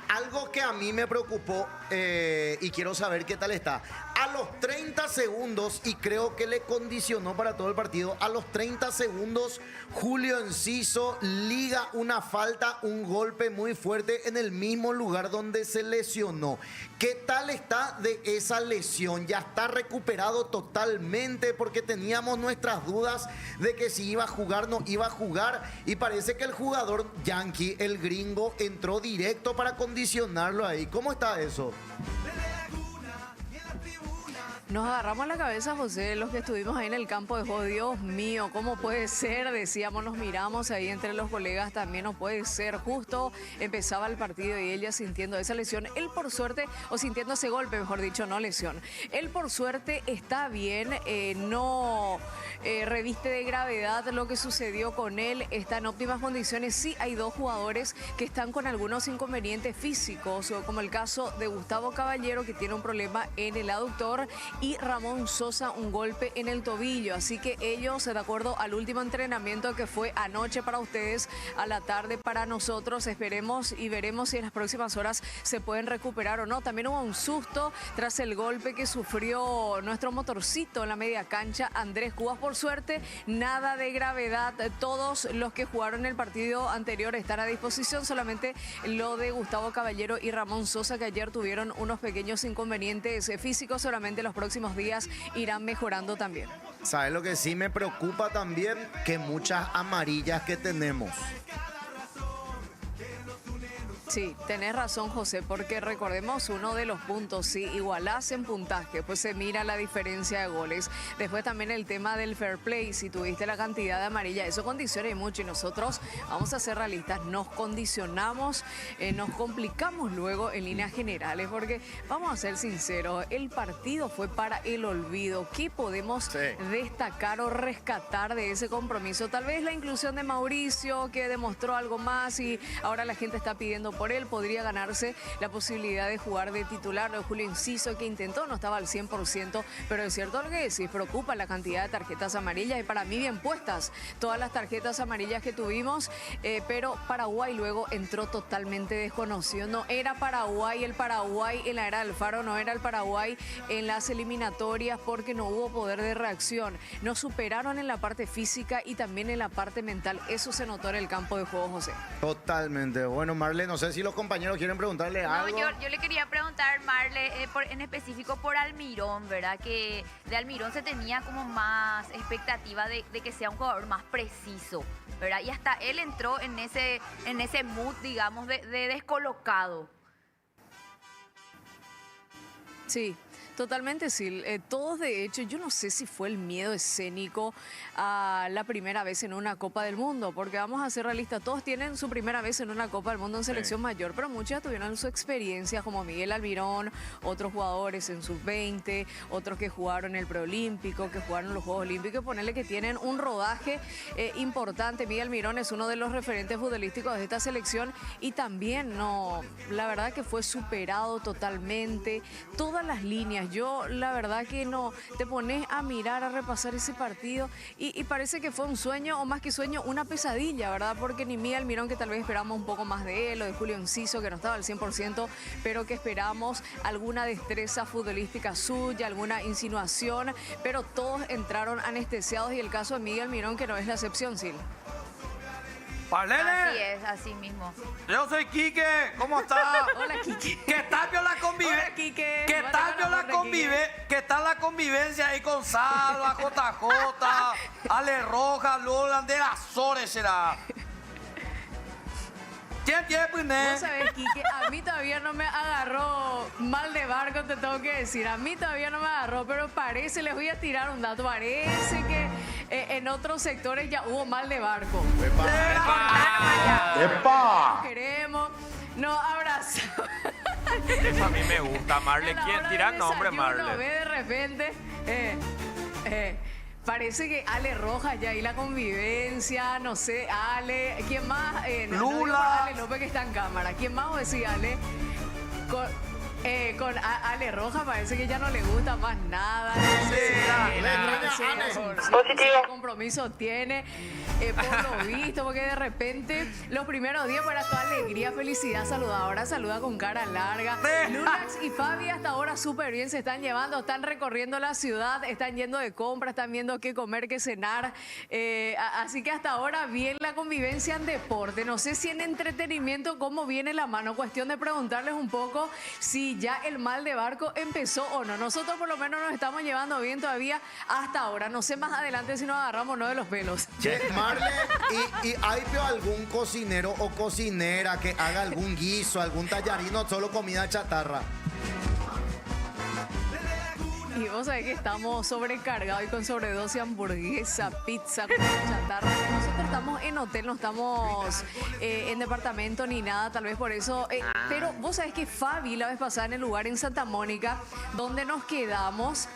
Algo que a mí me preocupó y quiero saber qué tal está. A los 30 segundos, y creo que le condicionó para todo el partido, a los 30 segundos Julio Enciso liga una falta, un golpe muy fuerte en el mismo lugar donde se lesionó. ¿Qué tal está de esa lesión? ¿Ya está recuperado totalmente? Porque teníamos nuestras dudas de que si iba a jugar, no iba a jugar, y parece que el jugador yankee, el gringo, entró directo para condicionarlo ahí. ¿Cómo está eso? Nos agarramos la cabeza, José, los que estuvimos ahí en el campo de juego. Dios mío, ¿cómo puede ser? Decíamos, nos miramos ahí entre los colegas, también no puede ser. Justo empezaba el partido y ella sintiendo esa lesión. Él por suerte, o sintiendo ese golpe, mejor dicho, no lesión. Él por suerte está bien, no reviste de gravedad lo que sucedió con él, está en óptimas condiciones. Sí hay dos jugadores que están con algunos inconvenientes físicos, como el caso de Gustavo Caballero, que tiene un problema en el aductor, y Ramón Sosa, un golpe en el tobillo. Así que ellos, de acuerdo al último entrenamiento que fue anoche para ustedes, a la tarde para nosotros, esperemos y veremos si en las próximas horas se pueden recuperar o no. También hubo un susto tras el golpe que sufrió nuestro motorcito en la media cancha, Andrés Cubas. Por suerte, nada de gravedad. Todos los que jugaron el partido anterior están a disposición, solamente lo de Gustavo Caballero y Ramón Sosa, que ayer tuvieron unos pequeños inconvenientes físicos. Solamente los próximos días irán mejorando también. ¿Sabes lo que sí me preocupa también? Que muchas amarillas que tenemos. Sí, tenés razón, José, porque recordemos uno de los puntos, si igualás en puntaje, pues se mira la diferencia de goles. Después también el tema del fair play, si tuviste la cantidad de amarilla, eso condiciona y mucho, y nosotros, vamos a ser realistas, nos condicionamos, nos complicamos luego en líneas generales, porque vamos a ser sinceros, el partido fue para el olvido. ¿Qué podemos destacar o rescatar de ese compromiso? Tal vez la inclusión de Mauricio, que demostró algo más y ahora la gente está pidiendo por él. Podría ganarse la posibilidad de jugar de titular. Lo de Julio Enciso, que intentó, no estaba al 100%, pero es cierto lo que decís, preocupa la cantidad de tarjetas amarillas, y para mí bien puestas todas las tarjetas amarillas que tuvimos, pero Paraguay luego entró totalmente desconocido. No era Paraguay, el Paraguay en la era de Alfaro, no era el Paraguay en las eliminatorias, porque no hubo poder de reacción. Nos superaron en la parte física y también en la parte mental. Eso se notó en el campo de juego, José. Totalmente. Bueno, Marle, no sé si los compañeros quieren preguntarle algo. Yo le quería preguntar, Marle, en específico por Almirón, ¿verdad? Que de Almirón se tenía como más expectativa de que sea un jugador más preciso, ¿verdad? Y hasta él entró en ese mood, digamos, de descolocado. Sí. Totalmente, sí. Todos, de hecho, yo no sé si fue el miedo escénico a la primera vez en una Copa del Mundo, porque vamos a ser realistas, todos tienen su primera vez en una Copa del Mundo en selección mayor, pero muchos ya tuvieron su experiencia, como Miguel Almirón, otros jugadores en sub-20, otros que jugaron el preolímpico, que jugaron los Juegos Olímpicos, ponerle que tienen un rodaje importante. Miguel Almirón es uno de los referentes futbolísticos de esta selección y también, la verdad que fue superado totalmente, todas las líneas. Yo la verdad que no, te pones a mirar, a repasar ese partido y parece que fue un sueño, o más que sueño, una pesadilla, ¿verdad? Porque ni Miguel Almirón, que tal vez esperamos un poco más de él, o de Julio Enciso, que no estaba al 100%, pero que esperamos alguna destreza futbolística suya, alguna insinuación, pero todos entraron anestesiados y el caso de Miguel Almirón, que no es la excepción, Sil. ¡Parlene! Así es, así mismo. Yo soy Quique, ¿cómo estás? Hola, Quique. ¿Qué tal vio la convivencia? Hola, Quique. ¿Qué tal vio la convivencia? ¿Qué tal la convivencia ahí con Salva, JJ, Ale Roja, Lolan de Azores será? ¿Quién tiene primero? Vos sabés, Quique, a mí todavía no me agarró mal de barco, te tengo que decir. A mí todavía no me agarró, pero parece, les voy a tirar un dato, parece que en otros sectores ya hubo mal de barco. ¡Epa! Queremos, no abrazamos. Eso a mí me gusta, Marle. ¿Quién tira nombre, Ve Marle? de repente, parece que Ale Rojas ya ahí la convivencia, no sé, Ale, ¿quién más? No digo por Ale López, que está en cámara. ¿Quién más vos decís, Ale? Con Ale Rojas parece que ya no le gusta más nada. No sé qué compromiso tiene, por lo visto, porque de repente los primeros días para toda alegría, felicidad, ahora saluda con cara larga. Lunax y Fabi hasta ahora súper bien se están llevando, están recorriendo la ciudad, están yendo de compras, están viendo qué comer, qué cenar. Así que hasta ahora bien la convivencia en deporte. No sé si en entretenimiento cómo viene la mano. Cuestión de preguntarles un poco si ya el mal de barco empezó o no. Nosotros por lo menos nos estamos llevando bien todavía hasta ahora. No sé más adelante si nos agarramos o no de los pelos. Che, Marle, ¿y hay algún cocinero o cocinera que haga algún guiso, algún tallarino, solo comida chatarra? Y vos sabés que estamos sobrecargados y con sobredosis hamburguesa, pizza, comida chatarra. Nosotros estamos en hotel, no estamos en departamento ni nada, tal vez por eso. Pero vos sabés que Fabi la vez pasada en el lugar en Santa Mónica, donde nos quedamos,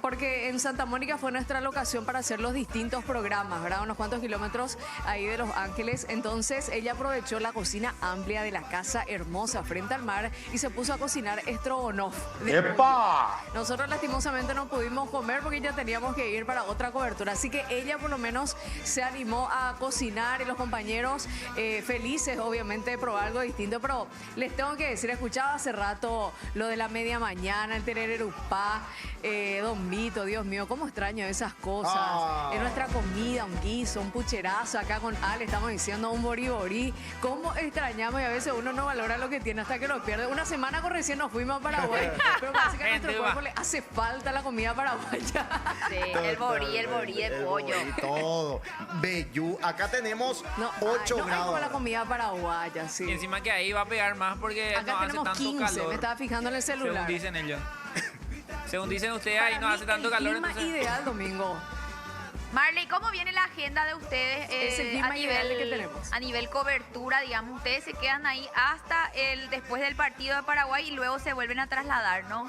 porque en Santa Mónica fue nuestra locación para hacer los distintos programas, ¿verdad? Unos cuantos kilómetros ahí de Los Ángeles. Entonces ella aprovechó la cocina amplia de la casa hermosa frente al mar y se puso a cocinar estrogonoff. ¡Epa! Nosotros lastimosamente no pudimos comer porque ya teníamos que ir para otra cobertura. Así que ella por lo menos se animó a cocinar y los compañeros felices, obviamente, de probar algo distinto. Pero les tengo que decir, escuchaba hace rato lo de la media mañana, el terererupá, Don Vito, Dios mío, cómo extraño esas cosas. En nuestra comida, un guiso, un pucherazo, acá con Ale estamos diciendo un boriborí. Cómo extrañamos, y a veces uno no valora lo que tiene hasta que lo pierde. Una semana recién nos fuimos a Paraguay, pero parece que a nuestro cuerpo le hace falta la comida paraguaya. Sí, el borí, el pollo. Todo. Bellú. Acá tenemos 8 no grados. hay como la comida paraguaya, sí. Y encima que ahí va a pegar más porque Acá no hace tenemos tanto 15, calor. me estaba fijando en el celular. Según dicen ellos. Según dicen ustedes, ahí no Para hace mí, tanto calor. el clima Entonces... ideal, Domingo. Marley, ¿cómo viene la agenda de ustedes Es el clima ideal que tenemos. a nivel cobertura? Digamos, ustedes se quedan ahí hasta después del partido de Paraguay y luego se vuelven a trasladar, ¿no?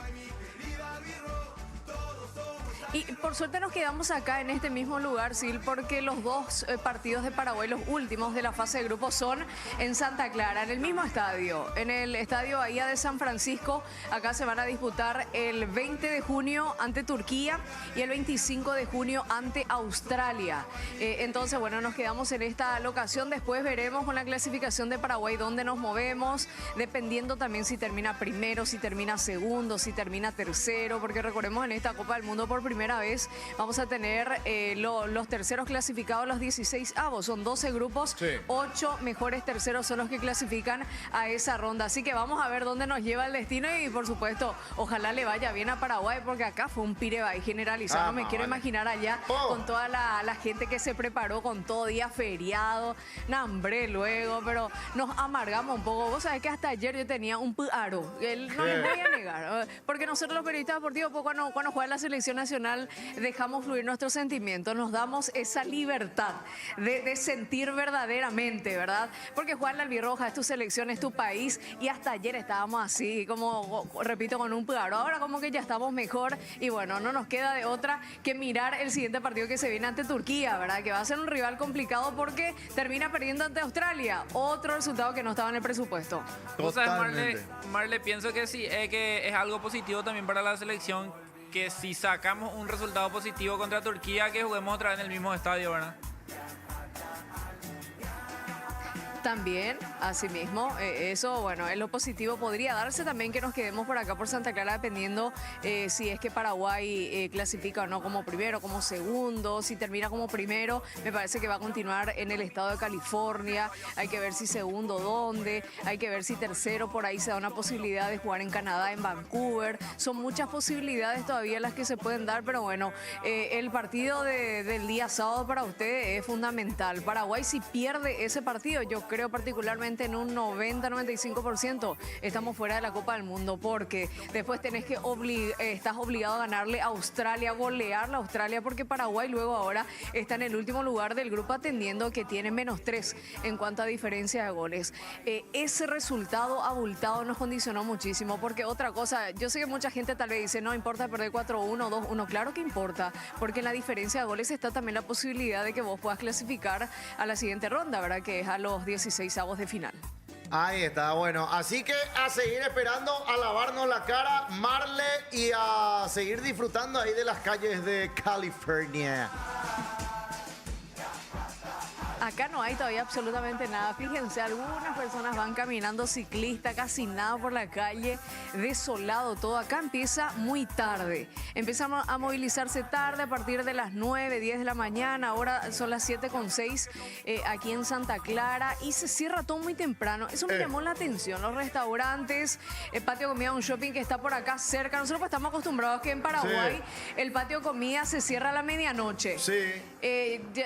Y por suerte nos quedamos acá en este mismo lugar, Sil, porque los dos partidos de Paraguay, los últimos de la fase de grupos, son en Santa Clara, en el mismo estadio, en el estadio Bahía de San Francisco. Acá se van a disputar el 20 de junio ante Turquía y el 25 de junio ante Australia. Entonces, bueno, nos quedamos en esta locación. Después veremos con la clasificación de Paraguay dónde nos movemos, dependiendo también si termina primero, si termina segundo, si termina tercero, porque recordemos en esta Copa del Mundo por primera primera vez vamos a tener los terceros clasificados, los 16avos. Son 12 grupos, 8 mejores terceros son los que clasifican a esa ronda. Así que vamos a ver dónde nos lleva el destino y, por supuesto, ojalá le vaya bien a Paraguay, porque acá fue un pirebay generalizado. No me quiero imaginar allá con toda la gente que se preparó, con todo día feriado, hambre luego, pero nos amargamos un poco. Vos sabés que hasta ayer yo tenía un aro. No les voy a negar, porque nosotros los periodistas deportivos, pues, cuando juega la selección nacional, dejamos fluir nuestros sentimientos, nos damos esa libertad de sentir verdaderamente, ¿verdad? Porque jugar la albirroja es tu selección, es tu país, y hasta ayer estábamos así, como, repito, con un aro. Ahora como que ya estamos mejor y bueno, no nos queda de otra que mirar el siguiente partido que se viene ante Turquía, ¿verdad? Que va a ser un rival complicado porque termina perdiendo ante Australia. Otro resultado que no estaba en el presupuesto. O sea, Marle, pienso que sí, que es algo positivo también para la selección, que si sacamos un resultado positivo contra Turquía, que juguemos otra vez en el mismo estadio, ¿verdad? También, asimismo, eso, bueno, es lo positivo. Podría darse también que nos quedemos por acá por Santa Clara, dependiendo si es que Paraguay clasifica o no como primero, como segundo. Si termina como primero, me parece que va a continuar en el estado de California. Hay que ver si segundo dónde, hay que ver si tercero, por ahí se da una posibilidad de jugar en Canadá, en Vancouver. Son muchas posibilidades todavía las que se pueden dar, pero bueno, el partido del día sábado para usted es fundamental. Paraguay, si pierde ese partido, yo creo particularmente en un 90-95% estamos fuera de la Copa del Mundo, porque después estás obligado a ganarle a Australia, golearle a Australia, porque Paraguay luego ahora está en el último lugar del grupo, atendiendo que tiene -3 en cuanto a diferencia de goles. Ese resultado abultado nos condicionó muchísimo, porque otra cosa, yo sé que mucha gente tal vez dice, no importa perder 4-1, 2-1, claro que importa, porque en la diferencia de goles está también la posibilidad de que vos puedas clasificar a la siguiente ronda, ¿verdad? Que es a los 16avos de final. Ahí está, bueno, así que a seguir esperando, a lavarnos la cara, Marle, y a seguir disfrutando ahí de las calles de California. Acá no hay todavía absolutamente nada. Fíjense, algunas personas van caminando, ciclistas, casi nada por la calle, desolado todo. Acá empieza muy tarde. Empezamos a movilizarse tarde, a partir de las 9, 10 de la mañana. Ahora son las 7:06 aquí en Santa Clara, y se cierra todo muy temprano. Eso me llamó la atención. Los restaurantes, el patio de comida, un shopping que está por acá cerca. Nosotros pues estamos acostumbrados que en Paraguay el patio de comida se cierra a la medianoche.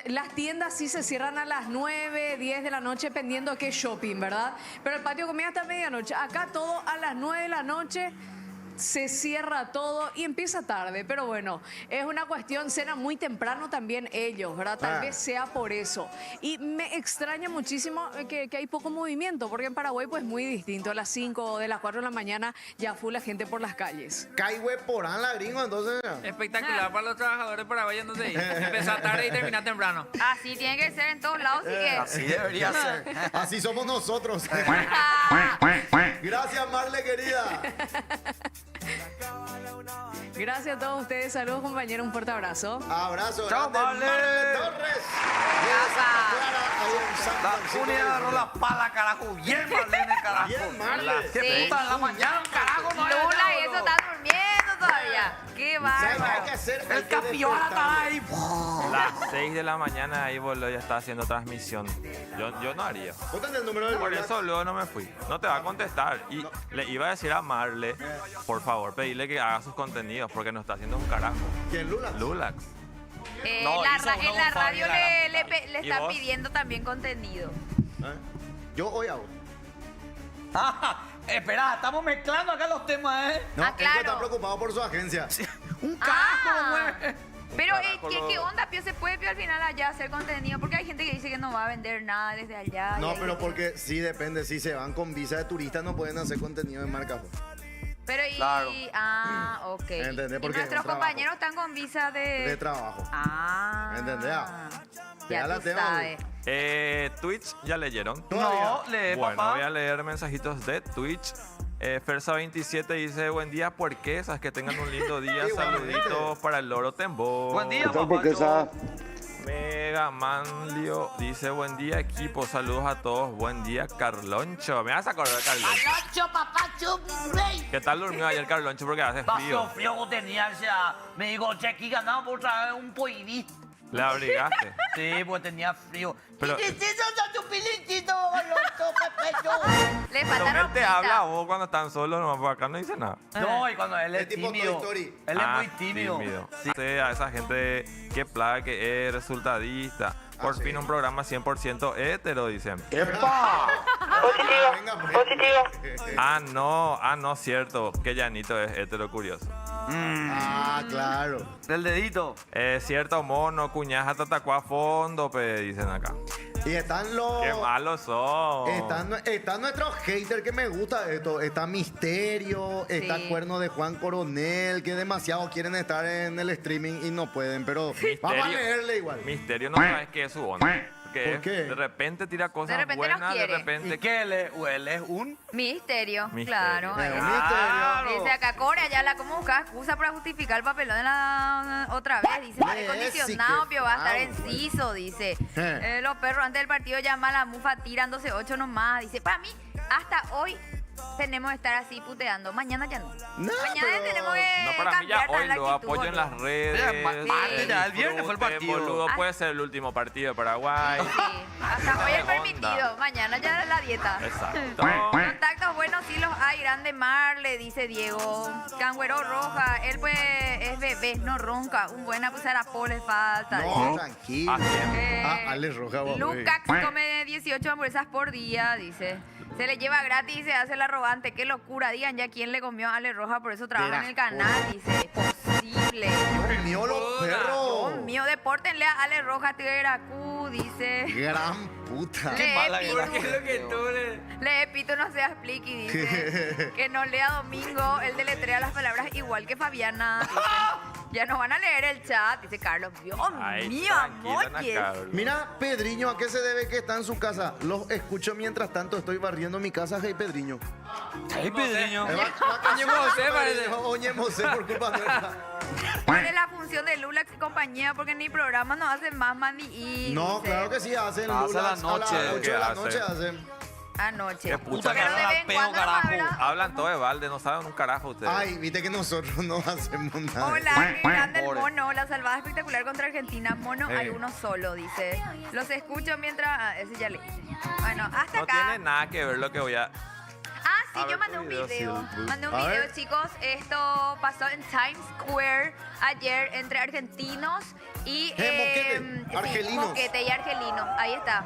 Las tiendas sí se cierran a las 9, 10 de la noche, dependiendo de qué shopping, ¿verdad? Pero el patio de comida hasta medianoche. Acá todo a las 9 de la noche se cierra todo y empieza tarde. Pero bueno, es una cuestión, cena muy temprano también ellos, ¿verdad? Tal vez sea por eso. Y me extraña muchísimo que hay poco movimiento, porque en Paraguay pues muy distinto. A las 5 de las 4 de la mañana ya full la gente por las calles. Caigüe porán la gringo, entonces. Espectacular para los trabajadores paraguayos, entonces empezar tarde y terminar temprano. Así tiene que ser en todos lados, así que... Así debería ser. Así somos nosotros. Gracias, Marle, querida. Gracias a todos ustedes. Saludos, compañeros. Un fuerte abrazo. Abrazo. Chao, grande, Marle Torres. La Uni agarró la pala, carajo. Bien, Marlene, carajo. Bien, Marle. Qué puta, en la mañana, carajo. No Lula y eso está durmiendo todavía. Qué bárbaro. Hay que hacer. El campeón está ahí. Las 6 de la mañana ahí voló, ya está haciendo transmisión. Yo no haría. ¿Vos tenés el número del Por eso luego no me fui. No te va a contestar. Y le iba a decir a Marle, por favor, pedirle que haga sus contenidos, porque no está haciendo un carajo. ¿Quién, Lulax? Lulax. No, En la radio le ¿Y están vos? pidiendo también contenido. Yo hoy hago. Espera, estamos mezclando acá los temas, ¿eh? No, Ah, él que claro. está preocupado por su agencia. Un carajo, Ah. güey. Pero, carajo, ¿qué onda, Pío? ¿Se puede, Pío, al final allá hacer contenido? Porque hay gente que dice que no va a vender nada desde allá. No, pero porque sí depende. Si se van con visa de turista, no pueden hacer contenido de marca. Pero Claro. Ok. ¿Entendés? Y Porque nuestros es un compañeros están con visa De trabajo. ¿Te ¿Entendés? Ya la tú tengo. sabes. Twitch, ¿ya leyeron? No, lee, Bueno, papá. voy a leer mensajitos de Twitch. Fersa27 dice, buen día, puerquesas, que tengan un lindo día. Igualmente. Saluditos para el loro Tembo. Buen día, papá. Me Vega Manlio dice, buen día equipo, saludos a todos, buen día Carloncho. Me vas a acordar Carloncho. Carloncho, papá, rey. ¿Qué tal durmió ayer Carloncho? Porque hace frío. Frío tenía, o sea, me dijo, che, aquí ganamos por traer un poiví. ¿Le abrigaste? Sí, pues tenía frío. Pero- ¿Qué es eso, chupilichito, Carloncho, Pepecho? Le Pero falta él te ropita. habla a vos cuando están solos, no, por acá no dice nada. No, y cuando él es tipo Toy tímido. Story. Él es muy tímido. Sí. A esa gente que plaga, que es resultadista. Por fin un programa 100% hétero, dicen. Ah, no, cierto. Que Llanito es hétero curioso. Ah, claro. Del dedito. Cierto, mono, cuñaja, tatacua a fondo, dicen acá. Y están los... Qué malos son. Están nuestros haters que me gusta esto. Está Misterio, está Sí. Cuerno de Juan Coronel, que demasiado quieren estar en el streaming y no pueden, pero vamos a leerle igual. Misterio no sabes qué es su onda. ¿Por Que qué? de repente tira cosas De repente nos buenas, de quiere. repente... ¿Y qué él es un? Misterio, Misterio. claro. ahí Pero está. Misterio. Dice acá, Corea, ya la como busca excusa para justificar el papelón de la otra vez. Dice, aire acondicionado, sí, Pio va a estar qué enciso, dice. Los perros antes del partido llaman a la mufa tirándose 8 nomás. Dice, para mí, hasta hoy tenemos que estar así puteando. Mañana ya no. No, Mañana pero- tenemos que No, para mí ya cambiar hoy la lo actitud, apoyo en boludo. las redes. Martes ya, el viernes fue el Disfrute, partido. Boludo, Ah. puede ser el último partido de Paraguay. Sí, hasta hoy es Onda. permitido. Mañana ya la dieta. Exacto. Contactos buenos sí los hay. Grande Mar, le dice Diego. Cangüero Roja, él pues es bebé, no ronca. Un buena pues a la pole falta. No, tranquilo. ¿A quién? Alex Roja, vos, Lucax come 18 hamburguesas por día, dice. Se le lleva gratis y se hace el arrogante. Qué locura. Digan ya quién le comió a Ale Roja, por eso trabaja en el canal. Dice, es posible. Dios mío, los perros. Dios mío, depórtenle a Ale Roja, Tigracú, dice. Gran puta. Lee mala Pitu. guerra ¿Qué es lo que tú le...? Lee Pito, no seas pliqui, dice. Que no lea Domingo, él deletrea las palabras igual que Fabiana. Dice. Ya no van a leer el chat, dice Carlos. Dios Ay, mío, tranquila, Ana amores. Carol. Mira, Pedriño, ¿a qué se debe que está en su casa? Los escucho mientras tanto estoy barriendo mi casa, hey Pedriño. Ay, Pedriño. Oñe Mosé, parece. Oye, Mosé, por culpa nuestra. ¿Cuál es la función de Lulax y compañía? Porque ni programa no hacen más, Mandy y. No, dice, claro que sí, hacen Hace Lulax la noche, a las 8 de la ¿qué noche hace? hacen. Anoche. Qué puta Pero que de hagan vez en peo, cuando carajo. nomás, ¿verdad? Hablan todo de balde, no saben un carajo ustedes. Ay, viste que nosotros no hacemos nada. Hola, grande el Pobre. mono, la salvada espectacular contra Argentina. Mono, hay uno solo, dice. Los escucho mientras. Ese ya le hice. Bueno, hasta No acá. tiene nada que ver lo que voy a... Ah, sí, A yo ver mandé tu un video, video. sí. Mandé un A video, ver. chicos. Esto pasó en Times Square ayer entre argentinos y. Moquete, sí, argelinos. Moquete y argelino. Ahí está.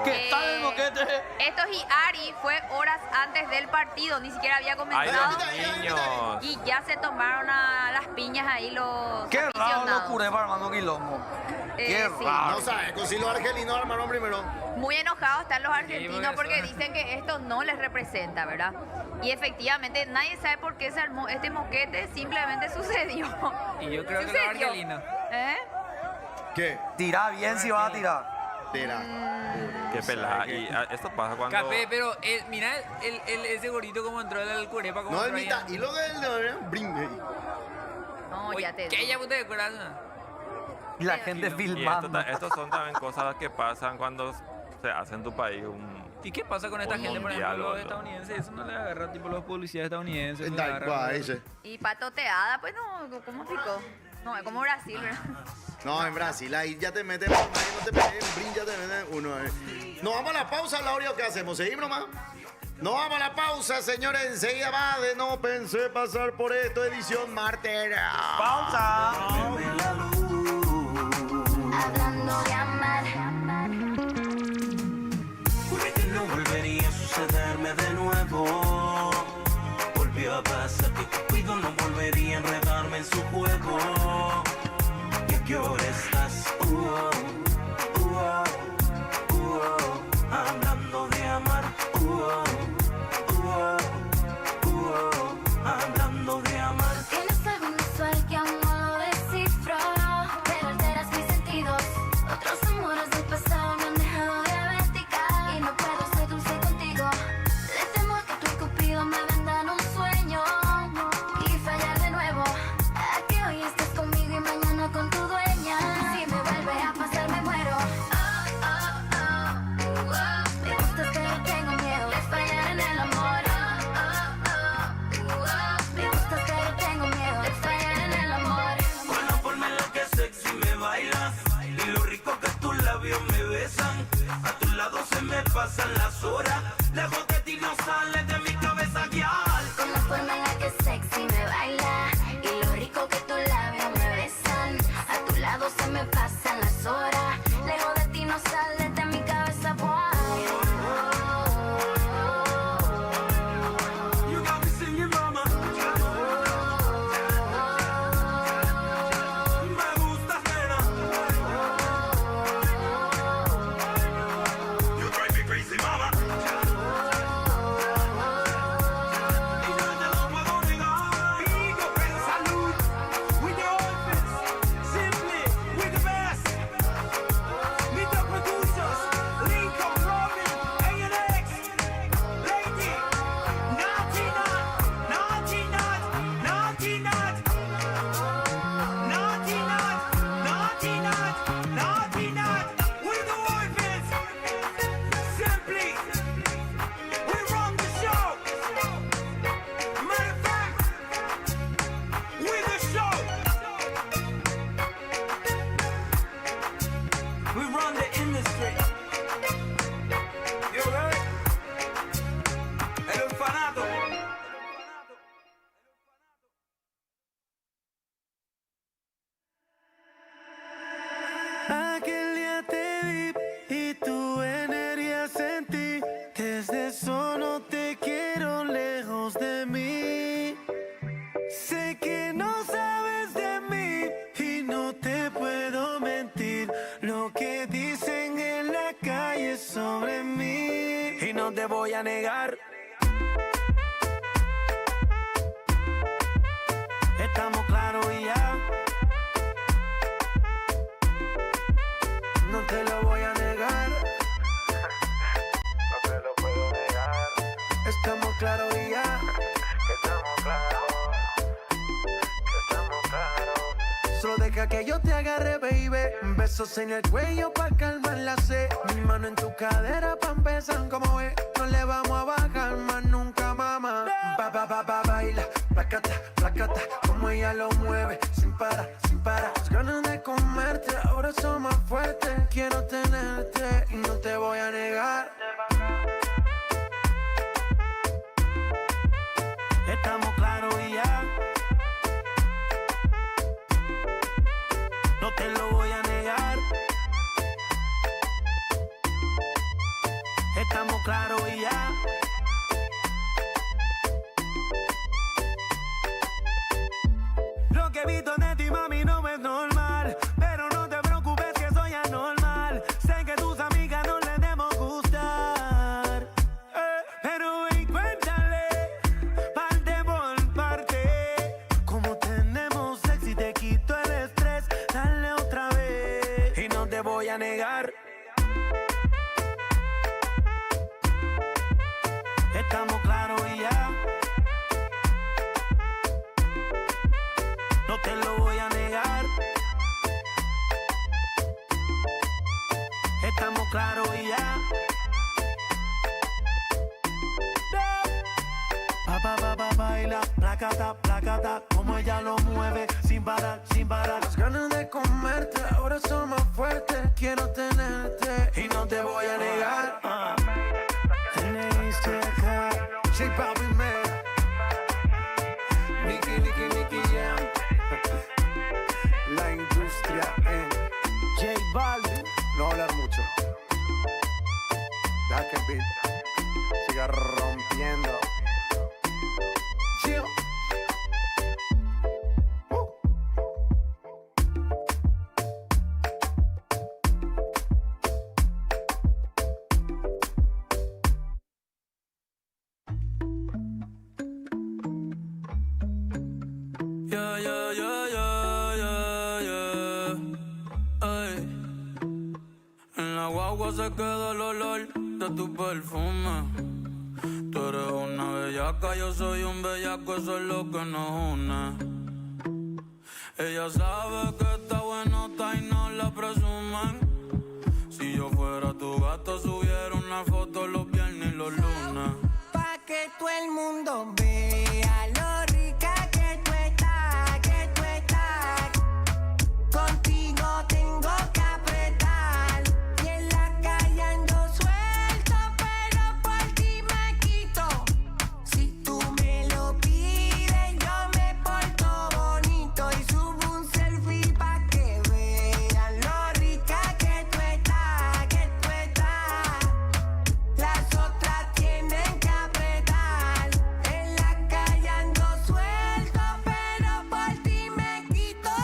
¿Qué tal el moquete? Esto es Ari, fue horas antes del partido, ni siquiera había ¡Ay, comenzado. los niños! Y ya se tomaron a las piñas ahí los Qué raro los aficionados. curé armando quilombo. Qué sí. raro. No sabes, si los argelinos armaron primero. Muy enojados están los argentinos porque porque son- dicen que esto no les representa, ¿verdad? Y efectivamente nadie sabe por qué se armó este moquete, simplemente sucedió. Y yo creo que los Sucedió. argelinos. ¿Eh? ¿Qué? Tira bien si vas a tirar. Tira. Qué pelada. Y esto pasa cuando... Capé, pero mira ese gorito como entró el curepa. Como No, el entró mitad. ahí. Y lo del brinque. No, Oye, ya te ¿qué ella puta de corazón? Y la gente Y filmando. estos son también cosas que pasan cuando se hace en tu país ¿Y qué pasa con esta Un gente, por mundial, ejemplo, los boludo. estadounidenses? Eso no le agarra, tipo los policías estadounidenses. no le Tal agarra, cual, boludo. ese. Y patoteada, pues no, ¿cómo explicó? No, es como Brasil, ¿verdad? No, en Brasil, ahí ya te meten por ahí, no te meten en brin, ya te meten uno. Nos vamos a la pausa, Laura, ¿o qué hacemos? ¿Seguimos nomás? Nos vamos a la pausa, señores. Enseguida va de No Pensé Pasar por Esto, edición martes. Pausa. Hablando de amar. Juré que no volvería a sucederme de nuevo. Volvió a pasar que Cupido no volvería a enredarme en su juego. ¿Y a qué hora estás? Hablando de amar. Hablando de amar. Tienes algo inusual que aún no lo descifro, pero alteras mis sentidos. Otros amores del pasado me han dejado diabética y no puedo ser dulce contigo. Le temo a que tu cupido me vendan un sueño y fallar de nuevo. A que hoy estés conmigo y mañana con tu dueña. Si me vuelve a pasar me te voy a negar. Estamos claros y ya. No te lo voy a negar. No te lo puedo negar. Estamos claros y ya. Estamos claros. Estamos claros. Solo deja que yo te agarre, baby. Besos en el cuello pa' calmar la sed. Mi mano en tu cadera pa' empezar como ves. No le vamos a bajar más nunca, mamá. Baila, placata, placata. Como ella lo mueve, sin parar, sin parar. Las ganas de comerte, ahora son más fuertes. Quiero tenerte y no te voy a negar. Estamos claros y ya. No te lo voy a negar. Estamos claros y ya. Lo que he visto de ti, mami, no es normal. Pero no te preocupes que soy anormal. Sé que tus amigas no les debemos gustar. Pero ven, cuéntale, parte por parte. Como tenemos sexy, te quito el estrés. Dale otra vez. Y no te voy a negar. Estamos claros y ya. No te lo voy a negar. Estamos claros y ya. Baila, placata, placata. Como ella lo mueve, sin parar, sin parar. Las ganas de comerte, ahora son más fuertes. Quiero tenerte y no te voy a negar. J Balvin, man. Nicky Jam. La industria en J Balvin. No hablar mucho. Deja que el beat siga rompiendo. Chill. Se queda el olor de tu perfume. Tú eres una bellaca, yo soy un bellaco, eso es lo que nos une. Ella sabe que está buenota y no la presumen. Si yo fuera tu gato, subiera una foto los viernes y los lunes. Pa' que todo el mundo vea lo rica que tú estás, que tú estás. Contigo tengo que apretar. Y en la calle ando suelto, pero por ti me quito. Si tú me lo pides, yo me porto bonito. Y subo un selfie pa' que vean lo rica que tú estás, que tú estás. Las otras tienen que apretar. En la calle ando suelto, pero por ti me quito.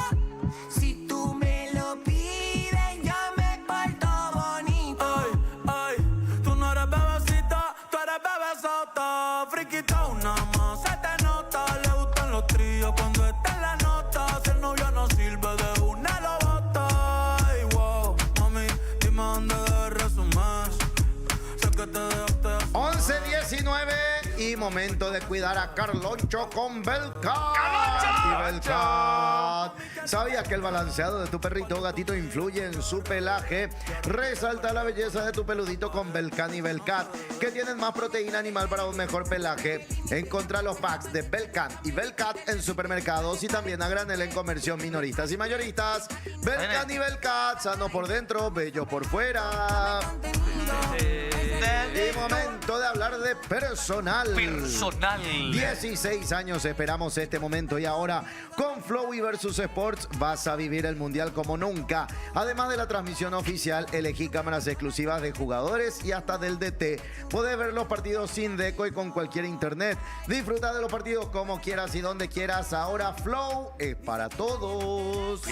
Si tú me lo pides, yo me porto bonito. Ay, tú no eres bebecita, tú eres bebesota. Friquita una más, se te nota. Le gustan los tríos cuando está en la nota. Si el novio no sirve, de una lo bota. Ay, wow, mami, dime dónde de resumen. Sé que te dejaste así. 11:19 y momento de cuidar a Carloncho con Belcat. Y Belcat. ¿Sabías que el balanceado de tu perrito o gatito influye en su pelaje? Resalta la belleza de tu peludito con Belcan y Belcat, que tienen más proteína animal para un mejor pelaje. Encontrá los packs de Belcan y Belcat en supermercados y también a granel en comercios minoristas y mayoristas. Belcan y Belcat, sano por dentro, bello por fuera. Y momento de hablar de personal. 16 años esperamos este momento y ahora con Flow y Versus Sports vas a vivir el Mundial como nunca. Además de la transmisión oficial, elegí cámaras exclusivas de jugadores y hasta del DT. Podés ver los partidos sin deco y con cualquier internet. Disfruta de los partidos como quieras y donde quieras. Ahora Flow es para todos.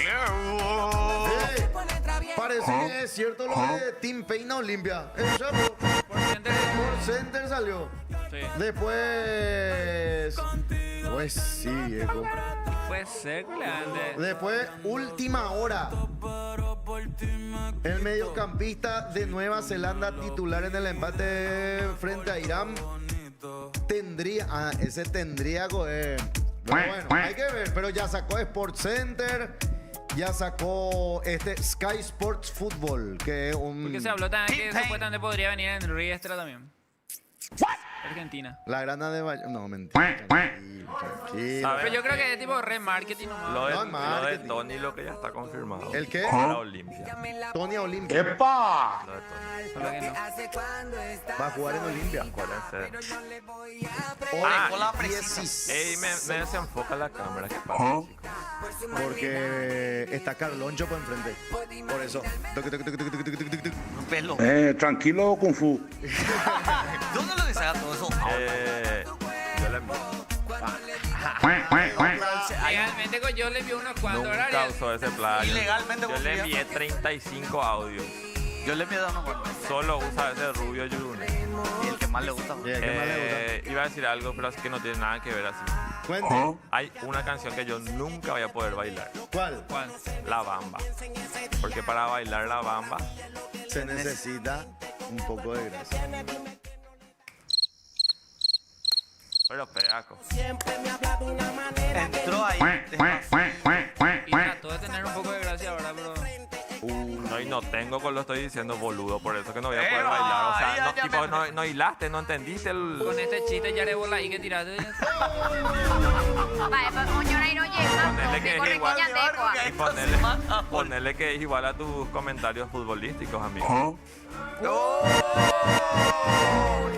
Parece que es cierto lo de Team Peina Olimpia. ¿En serio? Sport Center salió. Sí. Después. Pues sí, viejo. Puede ser, grande. Después, última hora. El mediocampista de Nueva Zelanda titular en el empate frente a Irán tendría. Ese tendría. Bueno, hay que ver, pero ya sacó Sport Center. Ya sacó Sky Sports Football, que es un. Porque se habló también que supuestamente podría venir en Riestra también. Argentina. La grana de Bayern. No, mentira. Tranquilo. Pero yo creo que es tipo remarketing nomás. Lo de Tony, lo que ya está confirmado. ¿El qué? La Olimpia. Tony a Olimpia. ¡Epa! Lo de Tony. Solo que no. Va a jugar en Olimpia. Acuérdense. Con la 16. Ey, me desenfoca la cámara. ¿Qué pasa, chicos? Porque está Carloncho por enfrente. Por eso. Un pelo. Tranquilo, Kung Fu. ¿Dónde lo que se haga todo eso? Yo le envío. Legalmente yo le envié unos cuantos. Nunca usó ese plan. Ilegalmente Yo le envié 35 audios. Yo le envío unos cuantos. Solo usa ese rubio Yurune. Y el que más le gusta. Iba a decir algo, pero es que no tiene nada que ver así. Cuente. Hay una canción que yo nunca voy a poder bailar. ¿Cuál? La Bamba. Porque para bailar la Bamba Se necesita un poco de grasa. pero pegaco. Entró ahí. Y trató de tener un poco de gracia ahora, pero. No, y no tengo, con lo estoy diciendo boludo, por eso que no voy a poder bailar. O sea, no, tipo, no hilaste, no entendiste el. Con este chiste ya le bola ahí que tiraste. Ponele que es igual a tus comentarios futbolísticos, amigo.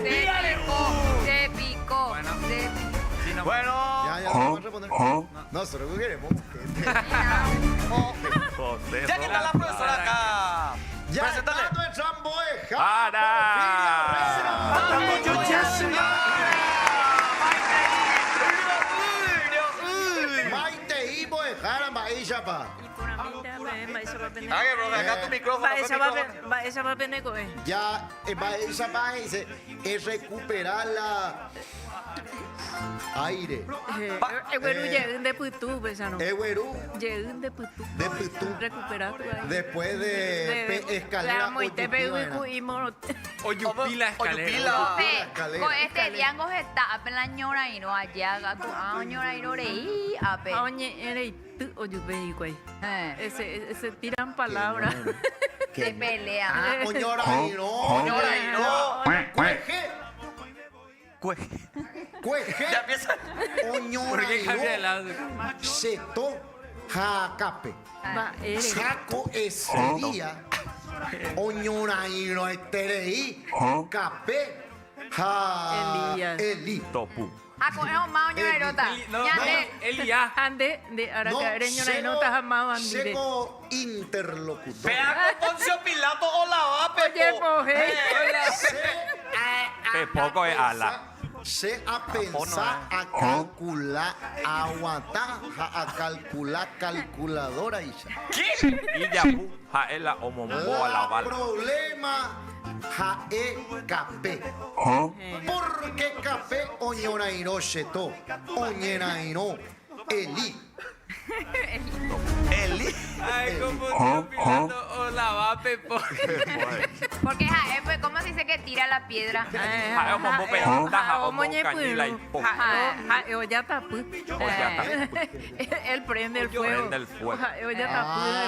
Se picó. Bueno. Ya, vamos a responder. Nosotros queremos. José, Ya que está la profesora acá. Ya Preséntale. está nuestra moeja. Maite y moejara maíchapa. Acá tu micrófono. Ya maíchapa dice es recuperar la aire. de Putú, Eguerú de Putú. recuperar tu aire. Después de escalera Oyupila escalera. Con este diango está apenas ñora y no allá gato ñora y no reí ape. Ese tiran palabras. Se pelean. Oñora y no. Cueje. Ya empieza. Oñora y Cambia de no. lado. Seto jacape. Saco ese día. Oñora y no esterei. Capé. Eli. Topu. Ako es más ñora y nota. Elia. Ande de aracareño na nota jamás bandire. Seco interlocutor. Vea con Poncio Pilato o la va, Pepo. Poco es ala. Se a pensar, a calcular, a aguantar, a calcular, calculadora y ya. Y ya ja es la homomboa la bala. Problema ja e café. Porque café oñorairo cheto, oñorairo eli. Eli. Ay, como Pilato o la va, Pepo. Porque ja, pues, ¿cómo se dice que tira la piedra? Ja es homombo pelota, ja homo canila y po. Él prende el fuego. Prende el fuego.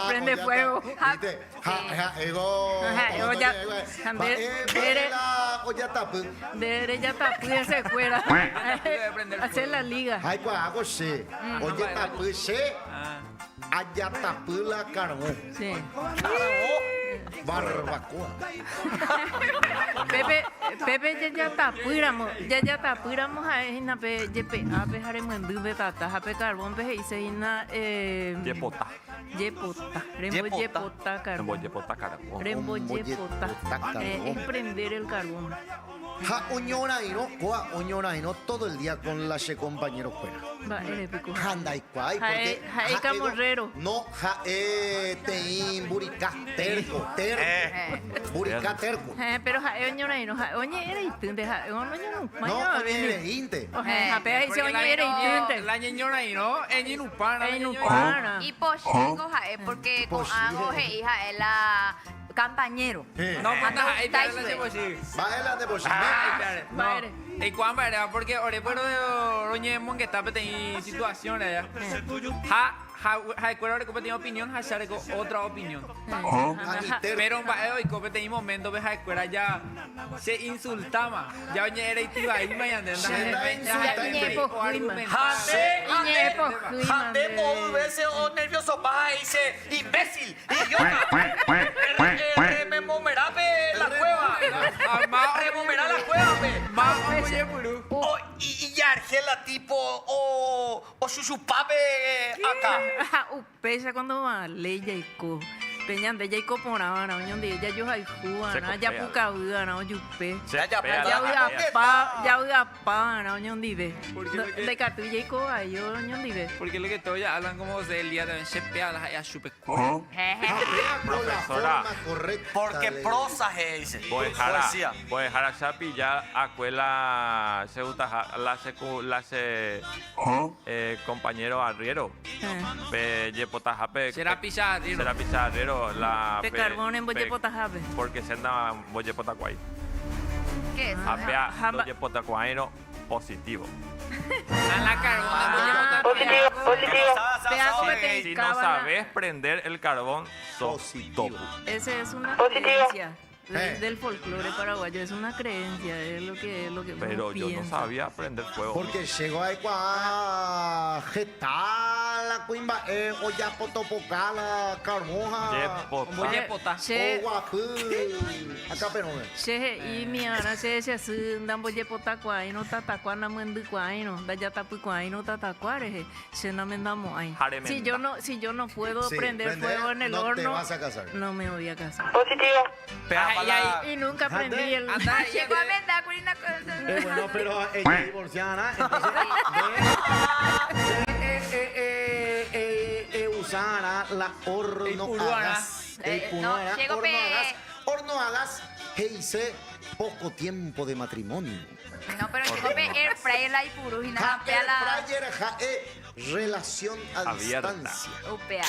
Prende fuego. Viste, De ya tapu se fuera. Hacer la liga. ay, pues hago se. Oye, tapu se. Allá tapu la carbón. Sí. Barbacoa. Pepe ya tapuramos a ina pe jepe a pe hare mandu betata a pe carbón pe hice ina Yepota. rembo yepota carbón. Rembo yepota. Es prender el carbón. Ja oñorairo, coa oñorairo todo el día con la che compañero fuera. Va, eres pico. Handaikwai, Jae- porque... jae camorrero. No, tein buricá terco, buricá terco. Pero jae oño no, jae oñe eres intente, jae oño no. No, eres inte. Jape dice oño eres intente. La ñeñona ahí, ¿no? En Inupana. Inupana. Y poshingo, jae, porque con algo, hija, es la campañero. No, Ando pues ahí te taisue. la de Boshi. Baila de Boshi. No. ¿Y cuándo era? Porque ahora puedo de Roñe Mongueta, pero hay situaciones ya. Ha recuerdo que tenía opinión, ha share otra opinión. Pero hoy que tenía momento de escuela ya se insultaba. Ya oye era y iba y me andaba. Jate por veces o nervioso baja y dice imbécil, idiota. Rememorame la cueva. Rememorá la cueva, pe. Y Argela tipo o chuchupape acá. Pesa cuando va leya y co. Peñan de ya y coporaba, no ñonde ya yo hay juana, ya puca uda, no yupe. Ya voy a pa, no ñonde ve. De catu ya y co yo ñonde ve. Porque lo que todos ya hablan como del día de chepea las ya chupe. Profesora, porque prosa dice. voy a dejar a Chapi ya a escuela se gusta la se compañero arriero. Pe yepota jape. Será arriero la Pe carbón en boyepota jape. porque se anda boyepota guay. ¿Qué es? Japea boyepota guay no positivo. A la carbón. Positivo. Si no sabes prender el carbón, sos topo. Esa es una creencia del folclore paraguayo, es una creencia, es lo que Pero uno yo no piensa. sabía prender fuego. Porque llegó ahí con Getala, Cuimba, o ya Potopocala, Carmoja, Boyepota. Che, o Guapú. Acá, pero che, y mi ana se decía así, dan boyepota cuaino, tatacuana muendu cuaino, daya tapu cuaino, tatacuare, se no me damos ahí. Si yo no puedo prender fuego en el no horno, te vas a casar. no me voy a casar. Ahí, Y nunca prendí el... Llegó a verdad, Curina. Bueno, pero ella es divorciada, entonces usara la hornohagas. No, llegó Hornohagas, hice poco tiempo de matrimonio. No, pero llegó air fryer la y puro y nada, pea la... Fryer, relación a Abierta. distancia. Upea.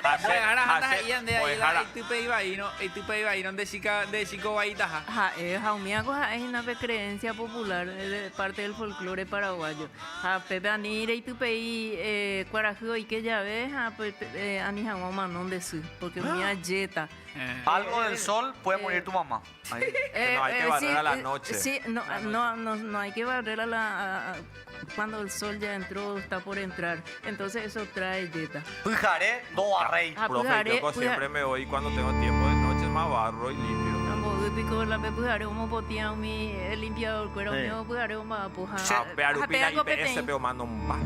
ahora ahí ande ahí la tupe iba ahí no y tupe iba ahí donde chico baitaja. Jaumiago es una creencia popular de parte del folclore paraguayo. Pepe anire y tupe cuarajú y que ya ves anijamo manón de su porque mi yeta. Algo del sol puede morir tu mamá. Que no hay que barrer a la noche. Sí, no hay que barrer cuando el sol ya entró, está por entrar. Entonces eso trae yeta. Pujaré, no barrey. Profe, yo siempre me voy cuando tengo tiempo de noche más barro y limpio. Pico la pujaré como potía mi limpiador cuero mío pujaré como apuja. Pearupina y PS pero mando un palo.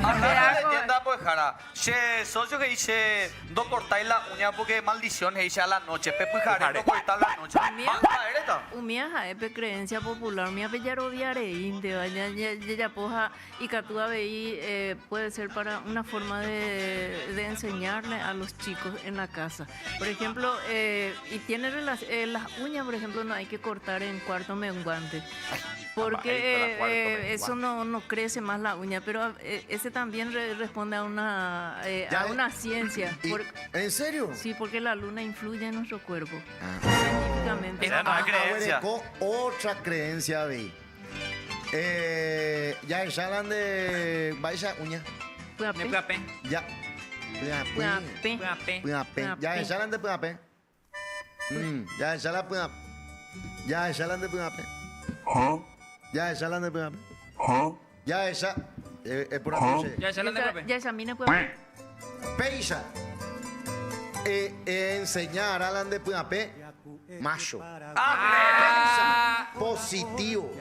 Ahora leyenda pues jara. Che, socio que dice no cortáis la uña porque maldición dice a la noche. Pepe jare no cortar la noche. Manda ereta. Umia jaepe creencia popular mia pellaro diare inde vaya ya poja y catúa veí puede ser para una forma de enseñarle a los chicos en la casa. Por ejemplo, y tiene las uñas, por ejemplo, no hay que cortar en cuarto menguante. Porque eso no crece más la uña, pero ese también responde a una ciencia. ¿En serio? Sí, porque la luna influye en nuestro cuerpo. Científicamente. Esa no es creencia. Otra creencia, vi. Ya hablan de vaya uña. Puape. Ya. Puape. Ya hablan de puape. Ya hablan puape. Ya hablan de puape. Ya hablan de puape. Ya esa es por aquí. Ya se de puape. Ya examina puape. Peisa. Enseñar a de puape macho. Positivo.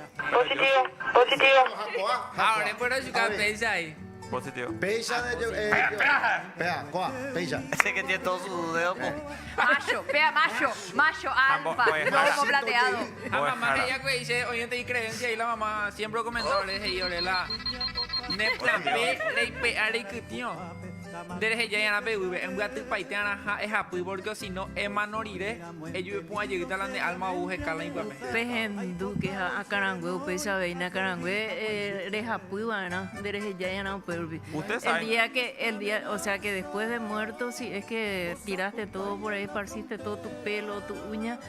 Ahora puedo jugar pesa ahí. Positivo. Peisa de peisa. Ese que tiene todos sus dedos. Macho, pea macho alfa, no como plateado. La mamá ella que dice, oye, te di creencia y la mamá siempre comentó, le dije, yo le la Ne plan B, rey pe ari tío. Desde ya na pe en gatu paiteana es apu porque si no es manorire, ellos pueden llegar a la alma uje cala igual. Pejendu que a Carangüe, pesa veina Carangüe, rejapuana, desde ya no pervi. Usted sabe. El día, o sea que después de muerto, si es que tiraste todo por ahí, esparciste todo tu pelo, tu uña,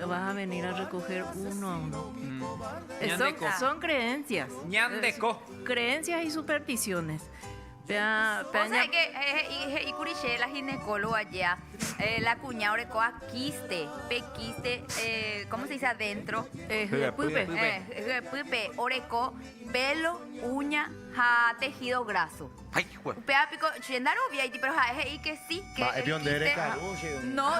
vas a venir a recoger uno a uno. Son creencias. Ñandeco. Creencias y supersticiones. O sea que y curiche la ginecóloga ya la cuña orecoa quiste pequiste ¿cómo se dice adentro? Pupe oreco pelo uña ja tejido graso. Ay, güey. Pea pico chendaro vi pero y que sí que no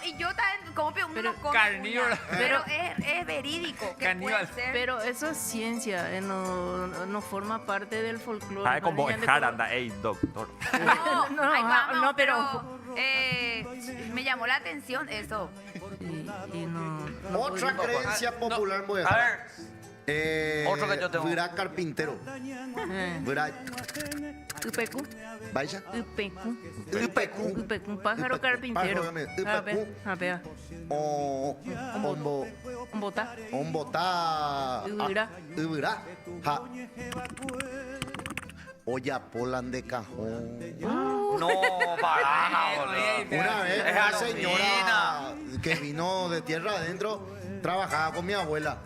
y yo también como pe uno carnívoro. Pero es verídico que puede ser. Pero eso es ciencia, no forma parte del folclore. Ay, como anda, ey, doctor. No, pero me llamó la atención eso. Otra creencia popular muy A ver, otro que yo tengo. Verá carpintero. Verá. Upecu. Vaya. Upecu. Pájaro carpintero. Apea. Ombotá. Ubirá. Ja. Olla polan de cajón. No, para. Una vez una señora que vino de tierra adentro trabajaba con mi abuela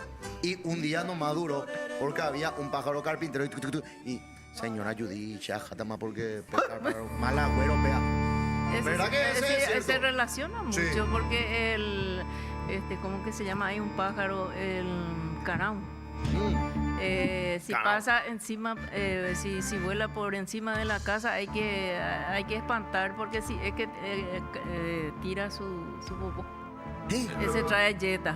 y un día nomás duró porque había un pájaro carpintero y señora Judy, chájate más porque mal agüero, vea. ¿Verdad que se relaciona mucho? Sí. Porque ¿cómo que se llama? Hay un pájaro, el carao. Si pasa encima, si vuela por encima de la casa, hay que espantar porque si es que tira su popó. Ese trae yeta.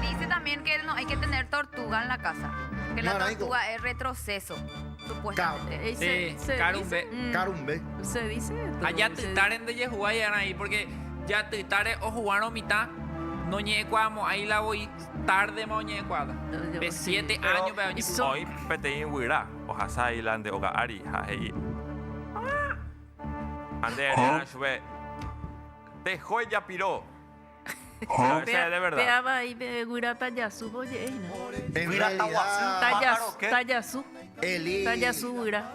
Dice también que no hay que tener tortuga en la casa. Que la tortuga es retroceso, supuestamente. Carumbe. Se dice. Allá titaren de Yehuay ahí porque ya titare o jugaron mitad. No ñecuamo, ahí la voy tarde mo ñecuada. De 7 años veo ñecuada. Hoy petein huirá, ojasa ilande oga ari, jahei. Ande era shube. Te joya piró. Ese es de verdad. Peaba ahí huirá tayasu, oye. En realidad, tayasu. Eli. Tayasu huirá.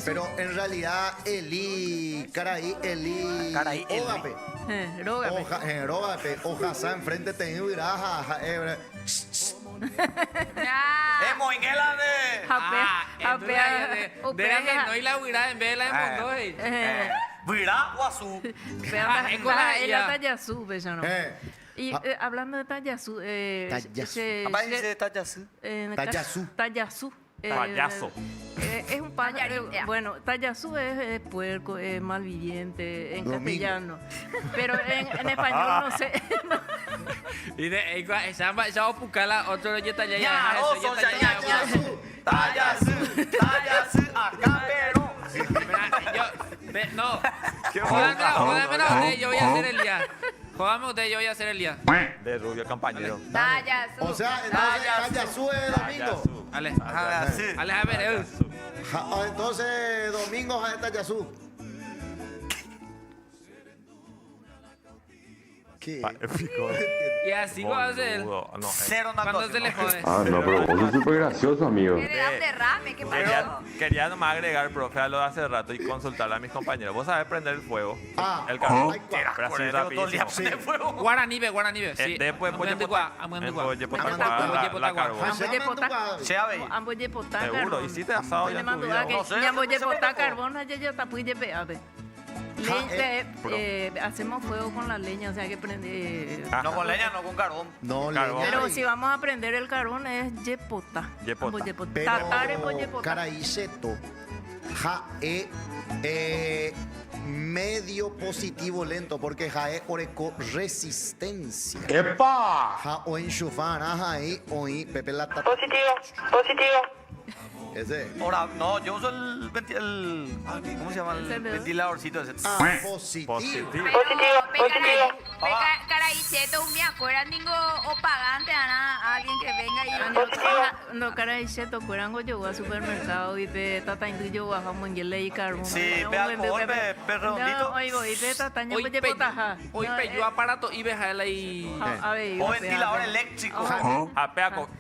Pero en realidad Eli, Caraí, Ógape. Rógape, ojasa enfrente te irá, moinela de no y la huirá en vez de la de Mondoy. Huirá o azul. La tayasu, bellano. Y hablando de tayasu, tayasu. Payaso. Es un pájaro. Bueno, tayasu es puerco, es malviviente en castellano. Pero en español no sé. Y de esa pucala otro ya está ya. Tayasu, acá pero. No. Jódame usted, yo voy a hacer el día. Jódame usted, yo voy a hacer el día. De rubio compañero. Tayasu. O sea, entonces Tayasu es domingo. Ale, a ver. Entonces, domingo es Tayasu. ¿Qué? Y así va a ser. Cero cuando se le jode. No, pero vos sos súper gracioso, amigo. Derrame, ¿qué pasó? Quería nomás agregar, profe, a lo de hace rato y consultarle a mis compañeros. ¿Vos sabés prender el fuego? El carbón. Pero así rapidísimo. Guaranibe, sí. Después la carbón. Seguro, hiciste asado ya en tu vida. Hacemos fuego con la leña, o sea que prende. No con leña, no con carbón. No, pero si vamos a prender el carbón es yepota. Tatare por yepota. Caraíceto. Medio positivo lento porque jae oreco resistencia. ¡Epa! Ja o enchufar, ahí oí Pepe la tata. Positivo. Ese. Ahora, no, yo uso el ¿cómo se llama? El ventiladorcito ese. Positivo. Positivo. Caraicheto, me acuerdo, ningo o pagante a alguien que venga y No, cara, y se tocó yo a supermercado y pe tata yo bajamos en ley carbón. Sí, ve alcohol, ve redondito. Hoy voy, pe tata yo Hoy voy de potaja. Hoy peyó aparato y veja ahí. O ventilador eléctrico.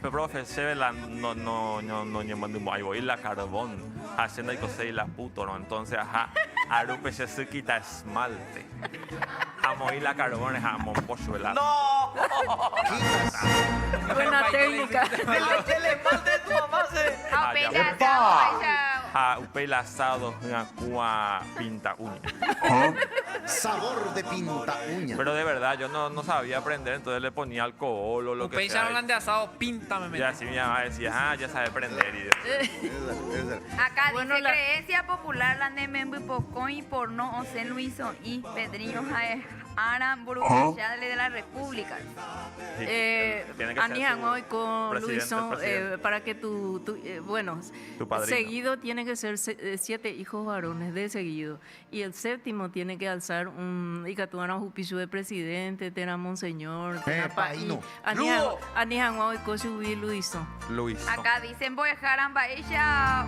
Profe, se ve la no llamando ahí voy la carbón. Haciendo y cosé la puto, ¿no? Entonces, arupe se quita esmalte. Amo y la carbón es amor polluela. ¡No! Buena técnica. El esmalte de tu mamá se... Upel asado, una pinta uña. Sabor de pinta uña. Pero de verdad, yo no sabía aprender, entonces le ponía alcohol o lo que Upel sea. ya hablan de asado, píntame. Y así mi mamá decía, ya sabe aprender. Y acá dice creencia popular la nemembu pocón y porno o se Luiso y Pedriño Aran Burujachale de la República. Anian hoy con Luisón para que tu seguido tiene que ser 7 hijos varones de seguido y el séptimo tiene que alzar un icatuana jupichu de presidente, tena monseñor, tena país. Anian hoy con subir Luisón. Acá dicen voy a dejar ella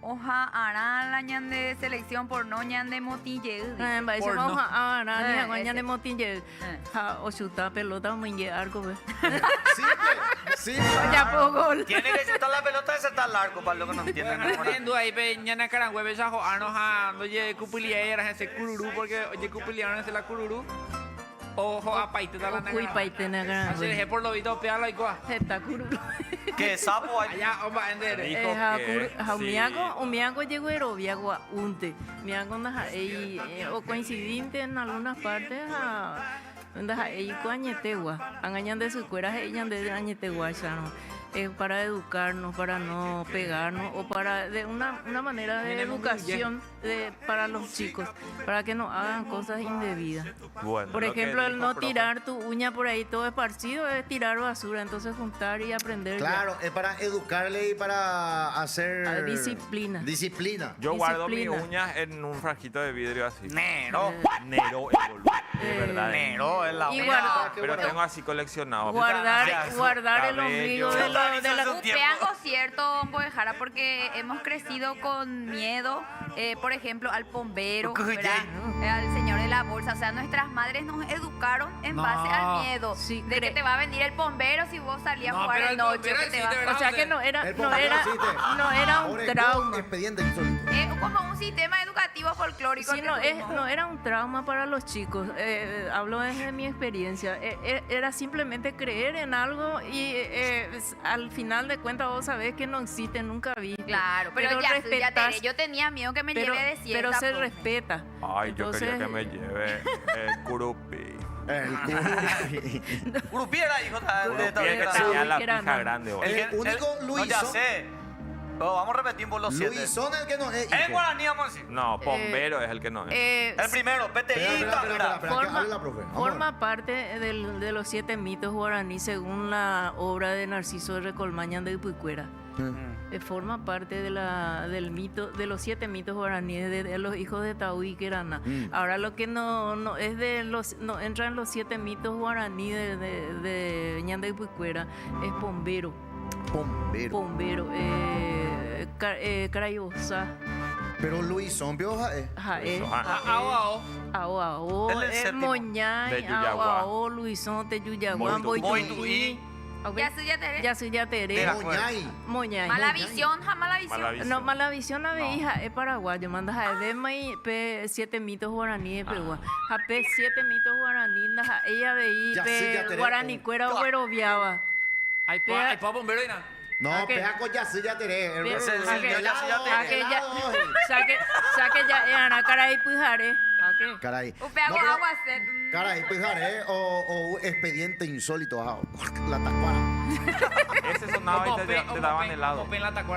hoja harán la ñan de selección por no ñan de motille. Por no. Hoja harán ñan de motille. O chuta pelota muy arco. Sí. Ya pongo gol. Tiene que chutar la pelota y saltar al arco para lo que no entienden. Viendo ahí ñana carangüe ya no ye cupilia ese cururú porque oye cupilia no se la cururú. Ojo a paite da la naga. Uy paite naga. Así dejé por lo visto pearlo y coa. Está cururú. Que sapo allá omba ender. Miango llegó erobiagua unte. Miango naja o coincidente en algunas partes a ella coañetegua. Angañan de su cuera ella de añetegua ya no. Para educarnos, para no pegarnos o para de una manera de educación para los chicos, para que no hagan cosas indebidas. Bueno, por ejemplo, el no tirar tu uña por ahí todo esparcido es tirar basura, entonces juntar y aprender. Claro, es para educarle y para hacer disciplina. Yo guardo mis uñas en un frasquito de vidrio así. Nero de verdad. Nero es la uña. Pero tengo así coleccionado. Guardar el ombligo de la algo cierto, Boejara, porque hemos crecido con miedo, por ejemplo, al bombero, al señor de la bolsa. O sea, nuestras madres nos educaron en base al miedo de que te va a venir el bombero si vos salías a jugar de noche. O sea que no era un trauma. Como un sistema educativo folclórico. Sí, no era un trauma para los chicos. Hablo desde mi experiencia. Era simplemente creer en algo y al final de cuentas vos sabés que no existe, nunca vi. Claro, pero ya yo tenía miedo que me lleve de cierta. Pero se respeta. Ay, entonces, yo quería que me lleve el curupi. Curupi era hijo de que tenía la pija grande. El único Luisón. Ya sé. Vamos a repetir por los 7. Luisón el que no es. En guaraní vamos a decir. No, bombero es el que no es. El primero, PTI. Forma parte de los 7 mitos guaraní según la obra de Narciso de Recolmañan de Ipuicuera. Forma parte del mito, de los 7 mitos guaraníes de los hijos de Tahuí Queraná. Ahora lo que no es no entra en los 7 mitos guaraní de Ñan de Ipuicuera es bombero. Carayosa. Pero Luisón pioja Ao, Moñay, Ao, Luisón, Teyuyaguán, Boituí. Yacuyateré. Moñay. Malavisión. No, Malavisión a hija es paraguayo. Mandas a Edema y 7 mitos guaraníes, pero a 7 mitos guaraníes, ella veía guaraní cuera o guerobiaba. Hay pa bombero y nada. No, pega con Yasuya Tere. Saque ya ana caray pujare. Caray. No, caray, pujare o expediente insólito. La tacuara. Ese sonaba y te daban helado.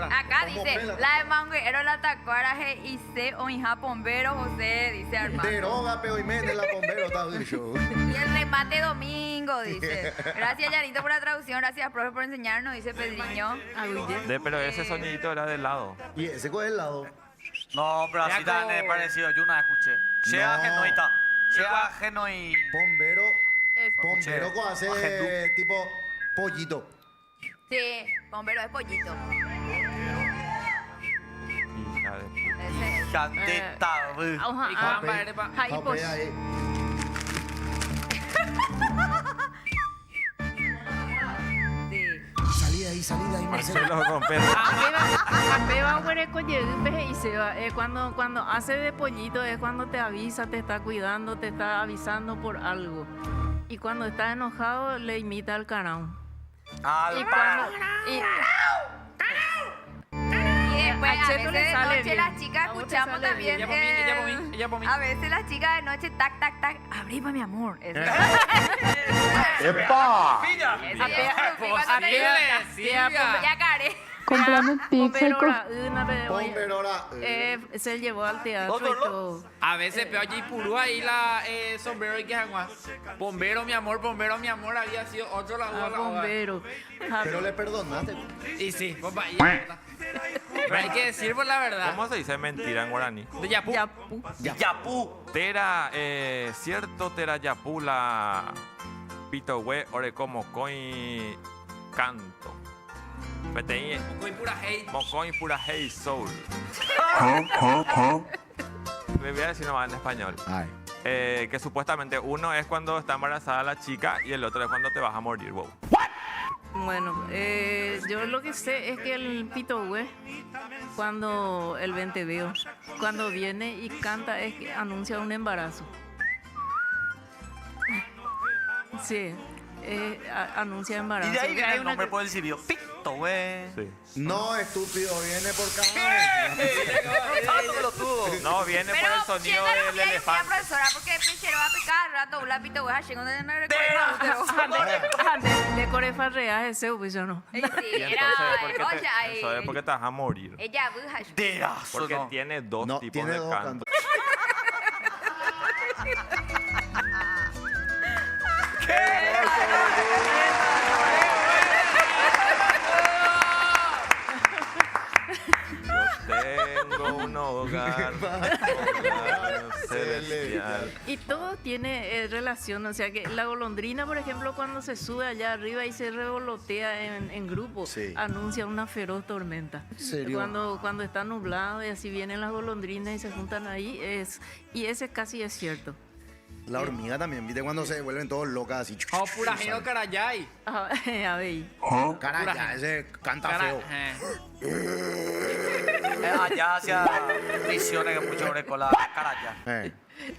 Acá dice, la de manguero, la tacuara, y se o hija bombero, José, dice Armando. Deroga, peo y mete la bombero, está dicho. Y el remate domingo, dice. Gracias, Yanito, por la traducción. Gracias, profe, por enseñarnos, dice Pedriño. Pero ese sonidito era de helado. ¿Y ese cuál es el helado? No, pero así tan parecido. Yo una escuché. Sea genoita. Sea genoi. Bombero. Pombero hace tipo pollito. Sí, bombero es pollito. Hija de puta. Ese. Candeta, Oja, ahí pues. Salí de ahí, Marcelo. Marcelo rompe. Cuando hace de pollito es cuando te avisa, te está cuidando, te está avisando por algo. Y cuando está enojado le imita al carao. Y cuando Y después a a Cheto veces le de sale noche bien. las chicas A vos te escuchamos sale también. bien. Ella por mí. A veces las chicas de noche, tac, tac, tac, abrí para mi amor. Eso. ¡Epa! Ya care. Comprame pizza y Pomberora. se llevó al teatro y todo. A veces peor allí purú ahí la sombrero y que agua. Bombero, mi amor, había sido otro la uva. Bombero. Pero le perdonaste. Y sí, compa, pero hay que decir por la verdad. ¿Cómo se dice mentira en guaraní? De Yapú. Yapú. Tera, cierto tera yapú la pitohue ore como coi canto. Peteí, Mocoy pura hate. mocoy pura hey soul. Me voy a decir nomás en español. Que supuestamente uno es cuando está embarazada la chica y el otro es cuando te vas a morir, wow. Bueno, yo lo que sé es que el pitohue, cuando el venteveo, cuando viene y canta, es que anuncia un embarazo. Sí, anuncia embarazo. Y de ahí viene el Hay una nombre que- por el silbido. Pito, güey. Sí. No, estúpido, viene por cada vez. No, viene por el sonido del elefante. Profesora, porque primero va a picar rato, un lapito, voy a llegar donde me recuerdo. De corefarreas ese pues yo no. Sí, Y entonces, eso es porque te vas a morir. Ella, buja. Terazo, Porque no. tiene dos No, tipos tiene de dos canto. Tengo un hogar celestial. Y todo tiene relación, o sea que la golondrina, por ejemplo, cuando se sube allá arriba y se revolotea en grupo, Sí. anuncia una feroz tormenta. ¿Serio? Cuando está nublado y así vienen las golondrinas y se juntan ahí, y ese casi es cierto. La hormiga también, ¿viste? Cuando se vuelven todos locas así. Oh, pura giro carayay. A ver. Caraya, ese canta feo. Allá hacia misiones que mucho hombre con la caraya.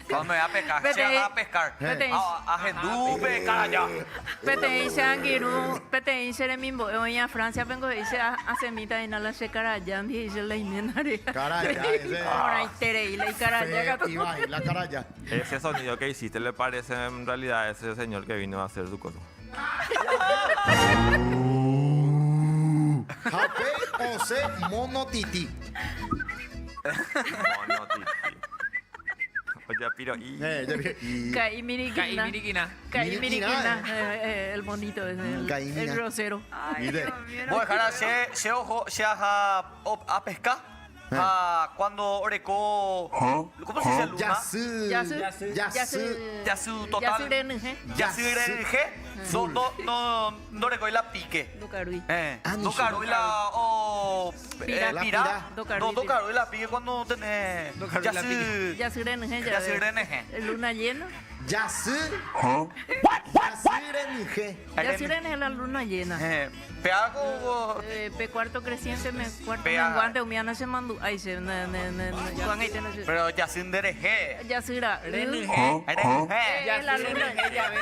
Cuando me voy a pescar, Vete. se va a pescar. Vete. A Gendú, caraya. Pete angiru, pete seremimbo, oye a Francia vengo dice a semita en la se carayan dice la inenare. Caraya, ese. Ahora itere y la caraya. Y va, y la caraya. Ese sonido que hiciste le parece en realidad a ese señor que vino a hacer su cosa. Japé José Monotiti. No, titi. Oye, pero y... Caí miriquina. Miriquina. Caí miriquina. El bonito ese, Caimina. el grosero. Mire. Voy a dejar a pescar. Cuando orecó. ¿Cómo se dice luna? Yasu. Yasu total. Yasu RNG. No recoge la pique. Docarui. No caro y la. Pira. Pira. Docarui. No, docarui la pique cuando tenés. Yasu. Ya se RNG. Yasu RNG. Luna llena. Yasu. Yasu RNG. Ya se RNG la luna llena. Peago. P cuarto creciente, cuarto Pea. menguante, umiana se mandó. Ay, se. Juan ahí tenés. Pero Yasu RNG. Ya se irá. Ya la sí, luna. ella ve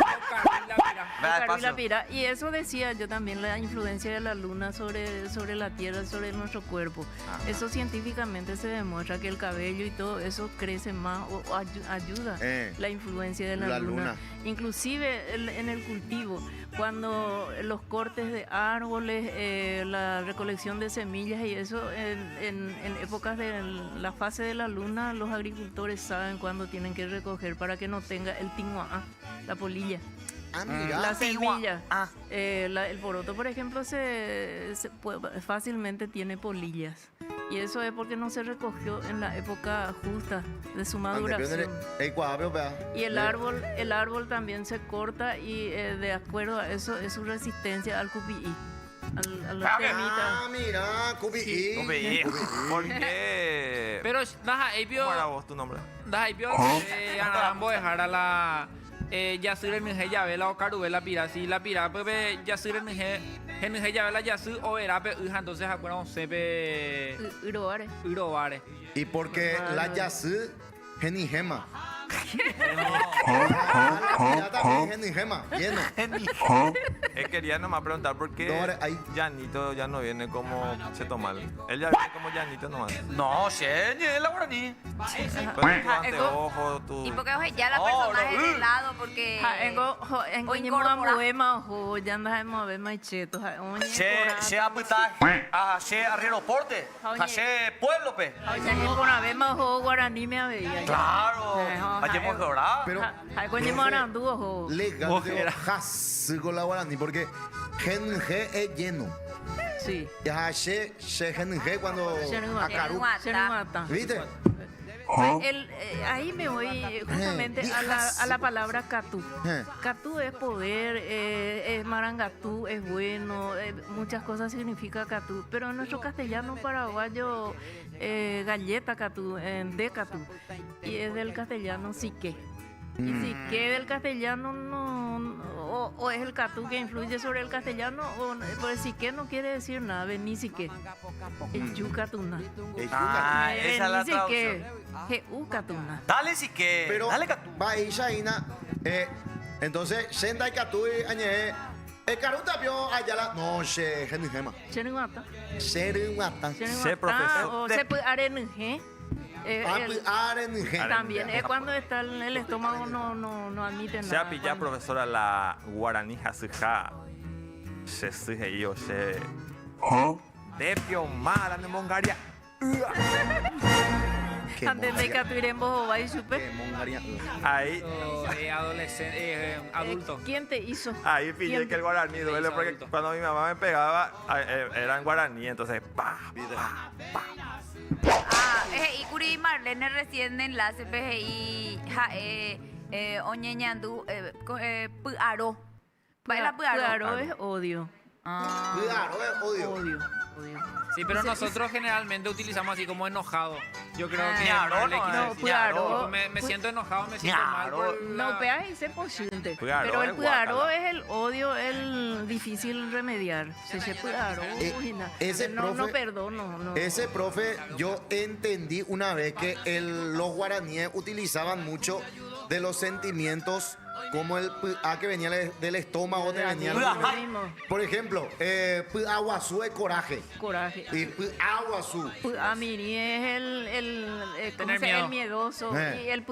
Docarui la pira. Y eso decía yo también, la influencia de la luna sobre la tierra, sobre nuestro cuerpo. Eso científicamente se demuestra que el cabello y todo eso crece más o ayuda la influencia de la luna. Inclusive en el cultivo, cuando los cortes de árboles, la recolección de semillas y eso, en épocas de la fase de la luna, los agricultores saben cuándo tienen que recoger para que no tenga el tinguá, la polilla. mira. La semilla. Ah. El poroto, por ejemplo, fácilmente tiene polillas. Y eso es porque no se recogió en la época justa de su maduración. Y el árbol también se corta y de acuerdo a eso es su resistencia al QPI. A la temita. Ah, mira, QPI. ¿Por qué? Pero, naja, Eipio, ¿Cómo era vos tu nombre? naja, Eipio, Anarambo dejar a la Yasir el Nije Yavela o Carubela Pira, si la Pira, pues Yasir el Nije Yavela Yasir o Verape, entonces acuerdan sepe Urobare. Y porque la Yasú, Genigema. Genigema, lleno. Quería nomás preguntar por qué Llanito ya no viene como Chetumal. Él ya viene como Llanito nomás. No, Xeñe, la guaraní. Pero tu anteojo, tu... Y porque ya la personaje del lado, porque... Xe apitar, xe aeroporte, xe pueblo, pe. Claro, hayamos logrado. Pero legal, con la guaraní, porque Genige es lleno. Sí. Y Genige cuando Acaru. ¿Viste? Ahí me voy justamente a la palabra catú. Catú es poder, es marangatú, es bueno, muchas cosas significa catú. Pero en nuestro castellano paraguayo, galleta catú, de catú. Y es del castellano sique. Y sique del castellano o es el catú que influye sobre el castellano, o pues sique no quiere decir nada, ni sique. El yucatuna. Ah, esa es la traducción. Catuna. Dale si que. Pero dale catú. va y Shaina, entonces Shenda y Catú y Añe, Caruta vio allá la no she Genigema. Cherungata. Cherungata. Sé profesor. O se puede arenje. También es cuando está el estómago no admite nada. Se ha pillado, profesora, la guaraní jasija. Se sigue y yo se. Depio mala en Mongaria. Antes de que tuviéramos boba y supe. Ahí. Adolescente, adulto. ¿Quién te hizo? Ahí pillé que el guaraní duele porque cuando mi mamá me pegaba era en guaraní, entonces Icuri y Marlene recién enlace PGI Oñeñandú Puaro. Puaro es odio. Puaro es odio. Sí, pero nosotros generalmente utilizamos así como enojado. Yo creo que me siento enojado, me siento mal. No, peas y se posible. Puaro Pero el es puaro guacala. es el odio, el difícil remediar. Se puaro. Ese No profe, perdono. No. Ese profe, yo entendí una vez que los guaraníes utilizaban mucho de los sentimientos como el que venía del estómago, te venía por ejemplo, aguazú es coraje. Y aguazú. Amiri es el miedoso y el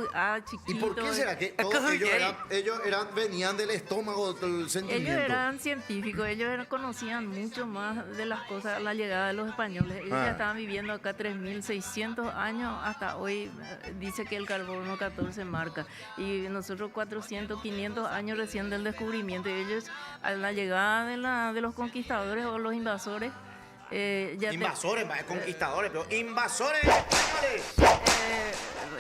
chiquito. ¿Y por qué será que todos ellos venían del estómago del sentimiento? Ellos eran científicos, ellos conocían mucho más de las cosas a la llegada de los españoles. Ellos ya estaban viviendo acá 3.600 años hasta hoy. Dice que el carbono 14 marca. Y nosotros 400, 500 años recién del descubrimiento. Y ellos, a la llegada de los conquistadores o los invasores, invasores, conquistadores, pero invasores españoles.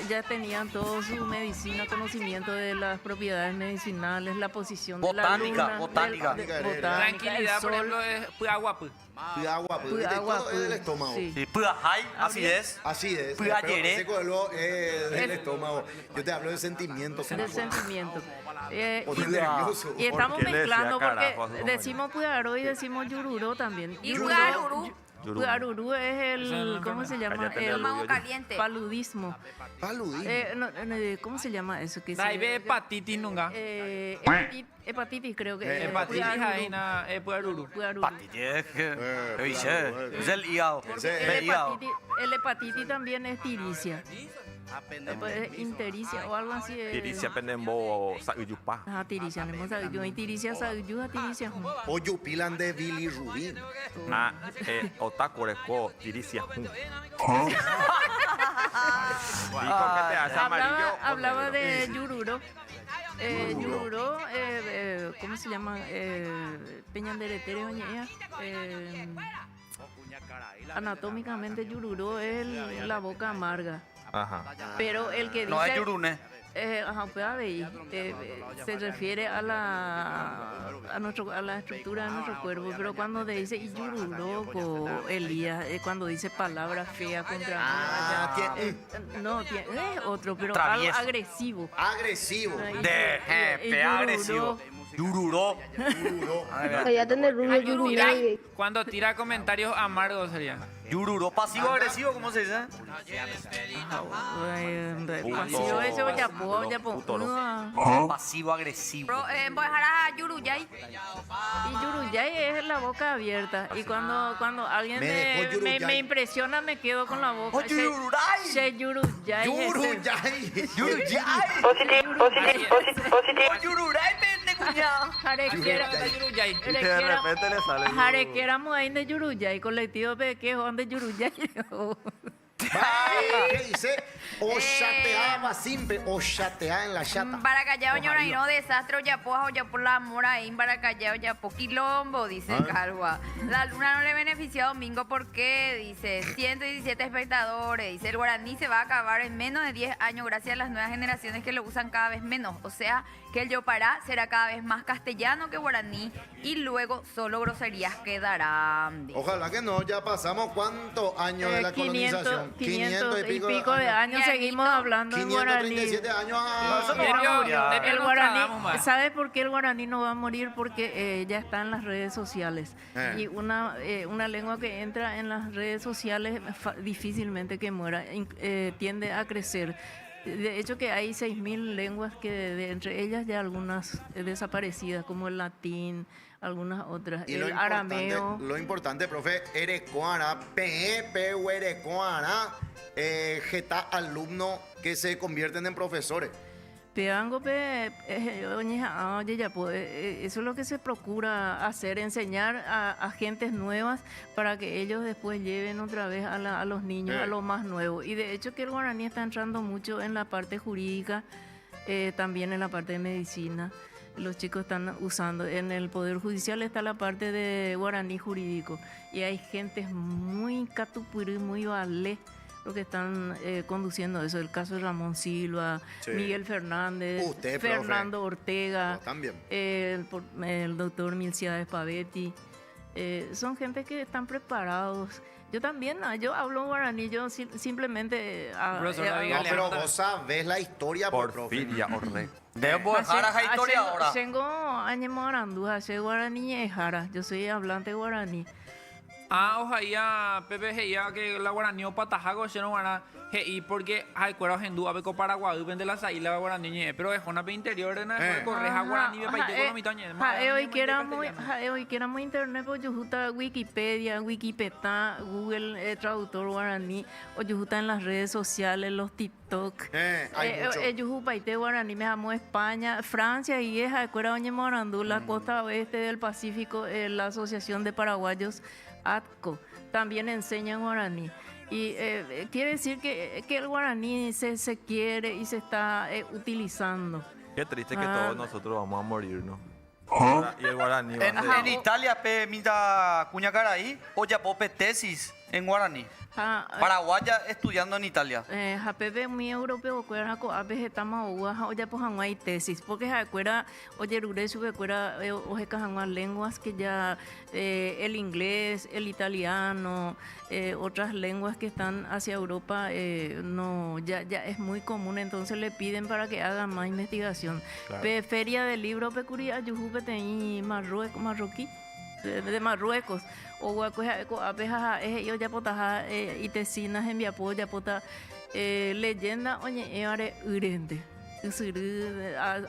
Ya tenían todo su medicina, conocimiento de las propiedades medicinales, la posición de la luna, botánica. Tranquilidad, por ejemplo, es Puaguapu. Todo es del estómago. Y Puajay, acidez. Acidez. Puayere. Ese color es del estómago. Yo te hablo de sentimiento. Del sentimiento. Nervioso. Y estamos ¿Por qué le decía mezclando porque carajo a su decimos Puaro y decimos Yururo también. Y Puarurú. Puarurú es el, ¿cómo se llama? Cállate, El Estómago caliente. paludismo. Paludismo. ¿Cómo se llama eso? Daibe hepatitis nunca. Hepatitis creo que Hepatitis ahí na Puarurú. Hepatitis es el hígado. El hepatitis también es tiricia. Después intericia o algo así. Tiricia pendembo sauyupa. Tiricia, no sabemos. Tiricia, sayuja, tiricia. O yupilan de bilirrubin. Otaku reco tiricia. Dijo que te hace amarillo. Hablaba de Yururo. Yururó, ¿cómo se llama? Peñanderetere, oñea. Anatómicamente Yururó es la boca amarga. Ajá. Pero el que dice... No es Yurune. Ajá, pues se refiere a la estructura de nuestro cuerpo, pero cuando te dice Iyururoco, Elías, cuando dice palabras feas contra no, es otro, pero algo Travieso. agresivo. Agresivo. Agresivo. Yururó. Ya tener rubio Yuruyay. Cuando tira comentarios amargos sería. Yururó, pasivo agresivo, ¿cómo se dice? Pasivo eso ya puedo. Pasivo agresivo. Voy a dejar a Yuruyay. Y Yuruyay es la boca abierta. Y cuando alguien Me dejó Yuruyay. me impresiona, me quedo con la boca. ¡Oh, Yuruyay! Yuruyay. Yuruyay. Yuruyay. Positivo. Yuruyay, pende, cuñado. Jarequera. Y de repente le sale. Jarequera Moaín de Yuruyay, colectivo pequejo de Yuruyay. ¿Qué dice? O chateaba simple, o chateaba en la chata. Para callao, ñoraino, desastre, oyapoja, por la mora, ahí, para callao, yapo, quilombo, dice Calva. La luna no le benefició a Domingo porque, dice, 117 espectadores. Dice, el guaraní se va a acabar en menos de 10 años gracias a las nuevas generaciones que lo usan cada vez menos. O sea, que el yopará será cada vez más castellano que guaraní y luego solo groserías quedarán. Dice. Ojalá que no, ya pasamos cuántos años de la colonización. 500 y pico de años seguimos hablando en guaraní. 537 años. El guaraní, ¿sabe por qué el guaraní no va a morir? Porque ya está en las redes sociales. Y una lengua que entra en las redes sociales difícilmente que muera, tiende a crecer. De hecho que hay 6.000 lenguas que entre ellas ya algunas desaparecidas, como el latín, algunas otras, Y el arameo. lo importante, profe, Erecuara, PEP, Erecuara, geta alumno que se convierten en profesores. Peango, eso es lo que se procura hacer, enseñar a gentes nuevas para que ellos después lleven otra vez a los niños, a los más nuevos. Y de hecho que el guaraní está entrando mucho en la parte jurídica, también en la parte de medicina. Los chicos están usando, en el Poder Judicial está la parte de guaraní jurídico y hay gentes muy catupurí, muy valé, lo que están conduciendo eso, el caso de Ramón Silva, Miguel Fernández, Usted, Fernando Ortega, también. El doctor Milciades Pavetti, son gente que están preparados. Yo también, yo hablo guaraní, yo simplemente... pero vos sabés la historia, Porfiria Orre. Debo dejar a la historia ahora. Tengo años moranduja, soy guaraní y jara, yo soy hablante guaraní. Ojalá Pepe ya que la guaraní o patajago se no van a porque hay cuero hendú a beco Paraguay vende la isla guaraní pero es una interior de la correja guaraní de país con mitañe hoy queramos internet pues yo justa Wikipedia, Wikipedia, Google traductor guaraní o yo justa en las redes sociales, los TikTok. Yo jupaite guaraní me amo España, Francia y es cuero oñe morandú la costa oeste del Pacífico, la Asociación de Paraguayos ATCO también enseña guaraní y quiere decir que el guaraní se quiere y se está utilizando. Qué triste que todos nosotros vamos a morir, ¿no? Y el guaraní. En Italia, mita cuñacaraí, o ya pope tesis en guaraní. Paraguaya estudiando en Italia. Japepe muy europeo, cuera co abe estamos o ya pues hay tesis, porque cuera oye rure sube cuera oje cajanguas lenguas que ya el inglés, el italiano, otras lenguas que están hacia Europa no ya es muy común, entonces le piden para que hagan más investigación. Claro. Feria del libro pecuria yujupe y marroquí de Marruecos o abejas yo ya potaja y tesinas en viapo ya pota leyenda oye eare urente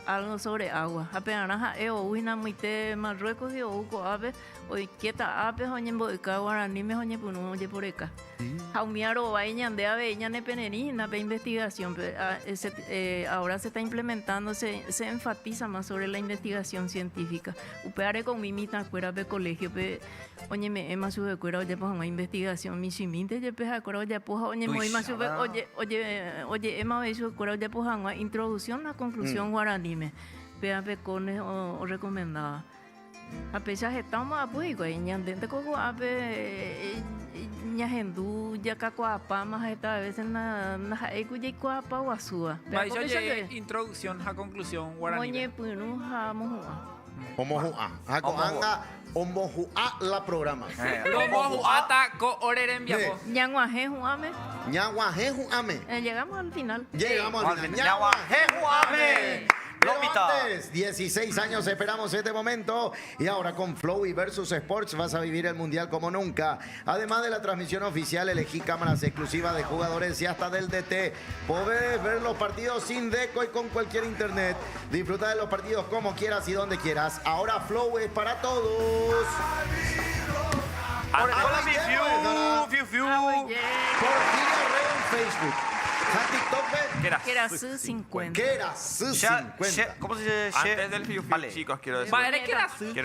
algo sobre agua apenas uina muite Marruecos y o ave Hoy quieta ape hoñe boica guaraní me hoñe puno oye por acá. Jaumiaro va ñande a veña ne penerina pe investigación. Ahora se está implementando, se enfatiza más sobre la investigación científica. Upeare con mi mita fuera de colegio pe oye me ema su de cuera oye pues una investigación mi siminte je pe acuerdo oye pues oye muy más oye ema ve su cuera oye pues una introducción a conclusión guaraní me pe con o recomendada. A pesar de estamos a pues igual ñandente coco ape ñajendu ya cacuapa más esta vez en la ecuya cuapa guasúa. Pero introducción a conclusión guaraní. Oye punu Homojuá. Homojuá la programa. Homojuá ko oreren viapo. Ñanguaje juame. Ñaguaje juame. Llegamos al final. Llegamos al final. Ñaguaje juame. Pero antes, 16 años esperamos este momento y ahora con Flow y Versus Sports vas a vivir el Mundial como nunca. Además de la transmisión oficial, elegí cámaras exclusivas de jugadores y hasta del DT. Podés ver los partidos sin deco y con cualquier internet. Disfruta de los partidos como quieras y donde quieras. Ahora Flow es para todos. Por Facebook. Que era su 50. Que era su 50. ¿Cómo se dice? Antes del fiu fiu, chicos, quiero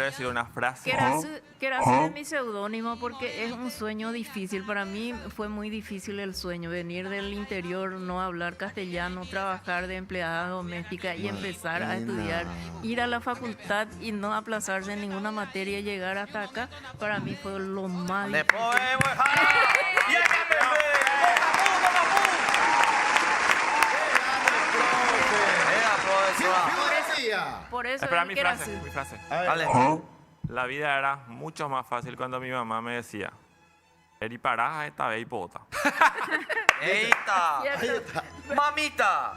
decir una frase. Que era su mi seudónimo porque es un sueño difícil. Para mí fue muy difícil el sueño. Venir del interior, no hablar castellano, trabajar de empleada doméstica y empezar a estudiar. Ir a la facultad y no aplazarse en ninguna materia y llegar hasta acá, para mí fue lo más difícil. Por eso espera, mi que era frase, así. mi frase. Dale. La vida era mucho más fácil cuando mi mamá me decía, Eri pará esta vez y pota. Eita. Mamita,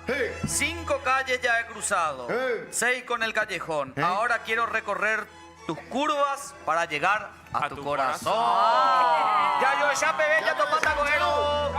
5 calles ya he cruzado, 6 con el callejón. Ahora quiero recorrer tus curvas para llegar a tu corazón. Ya yo ya pegué, ya topata cogero.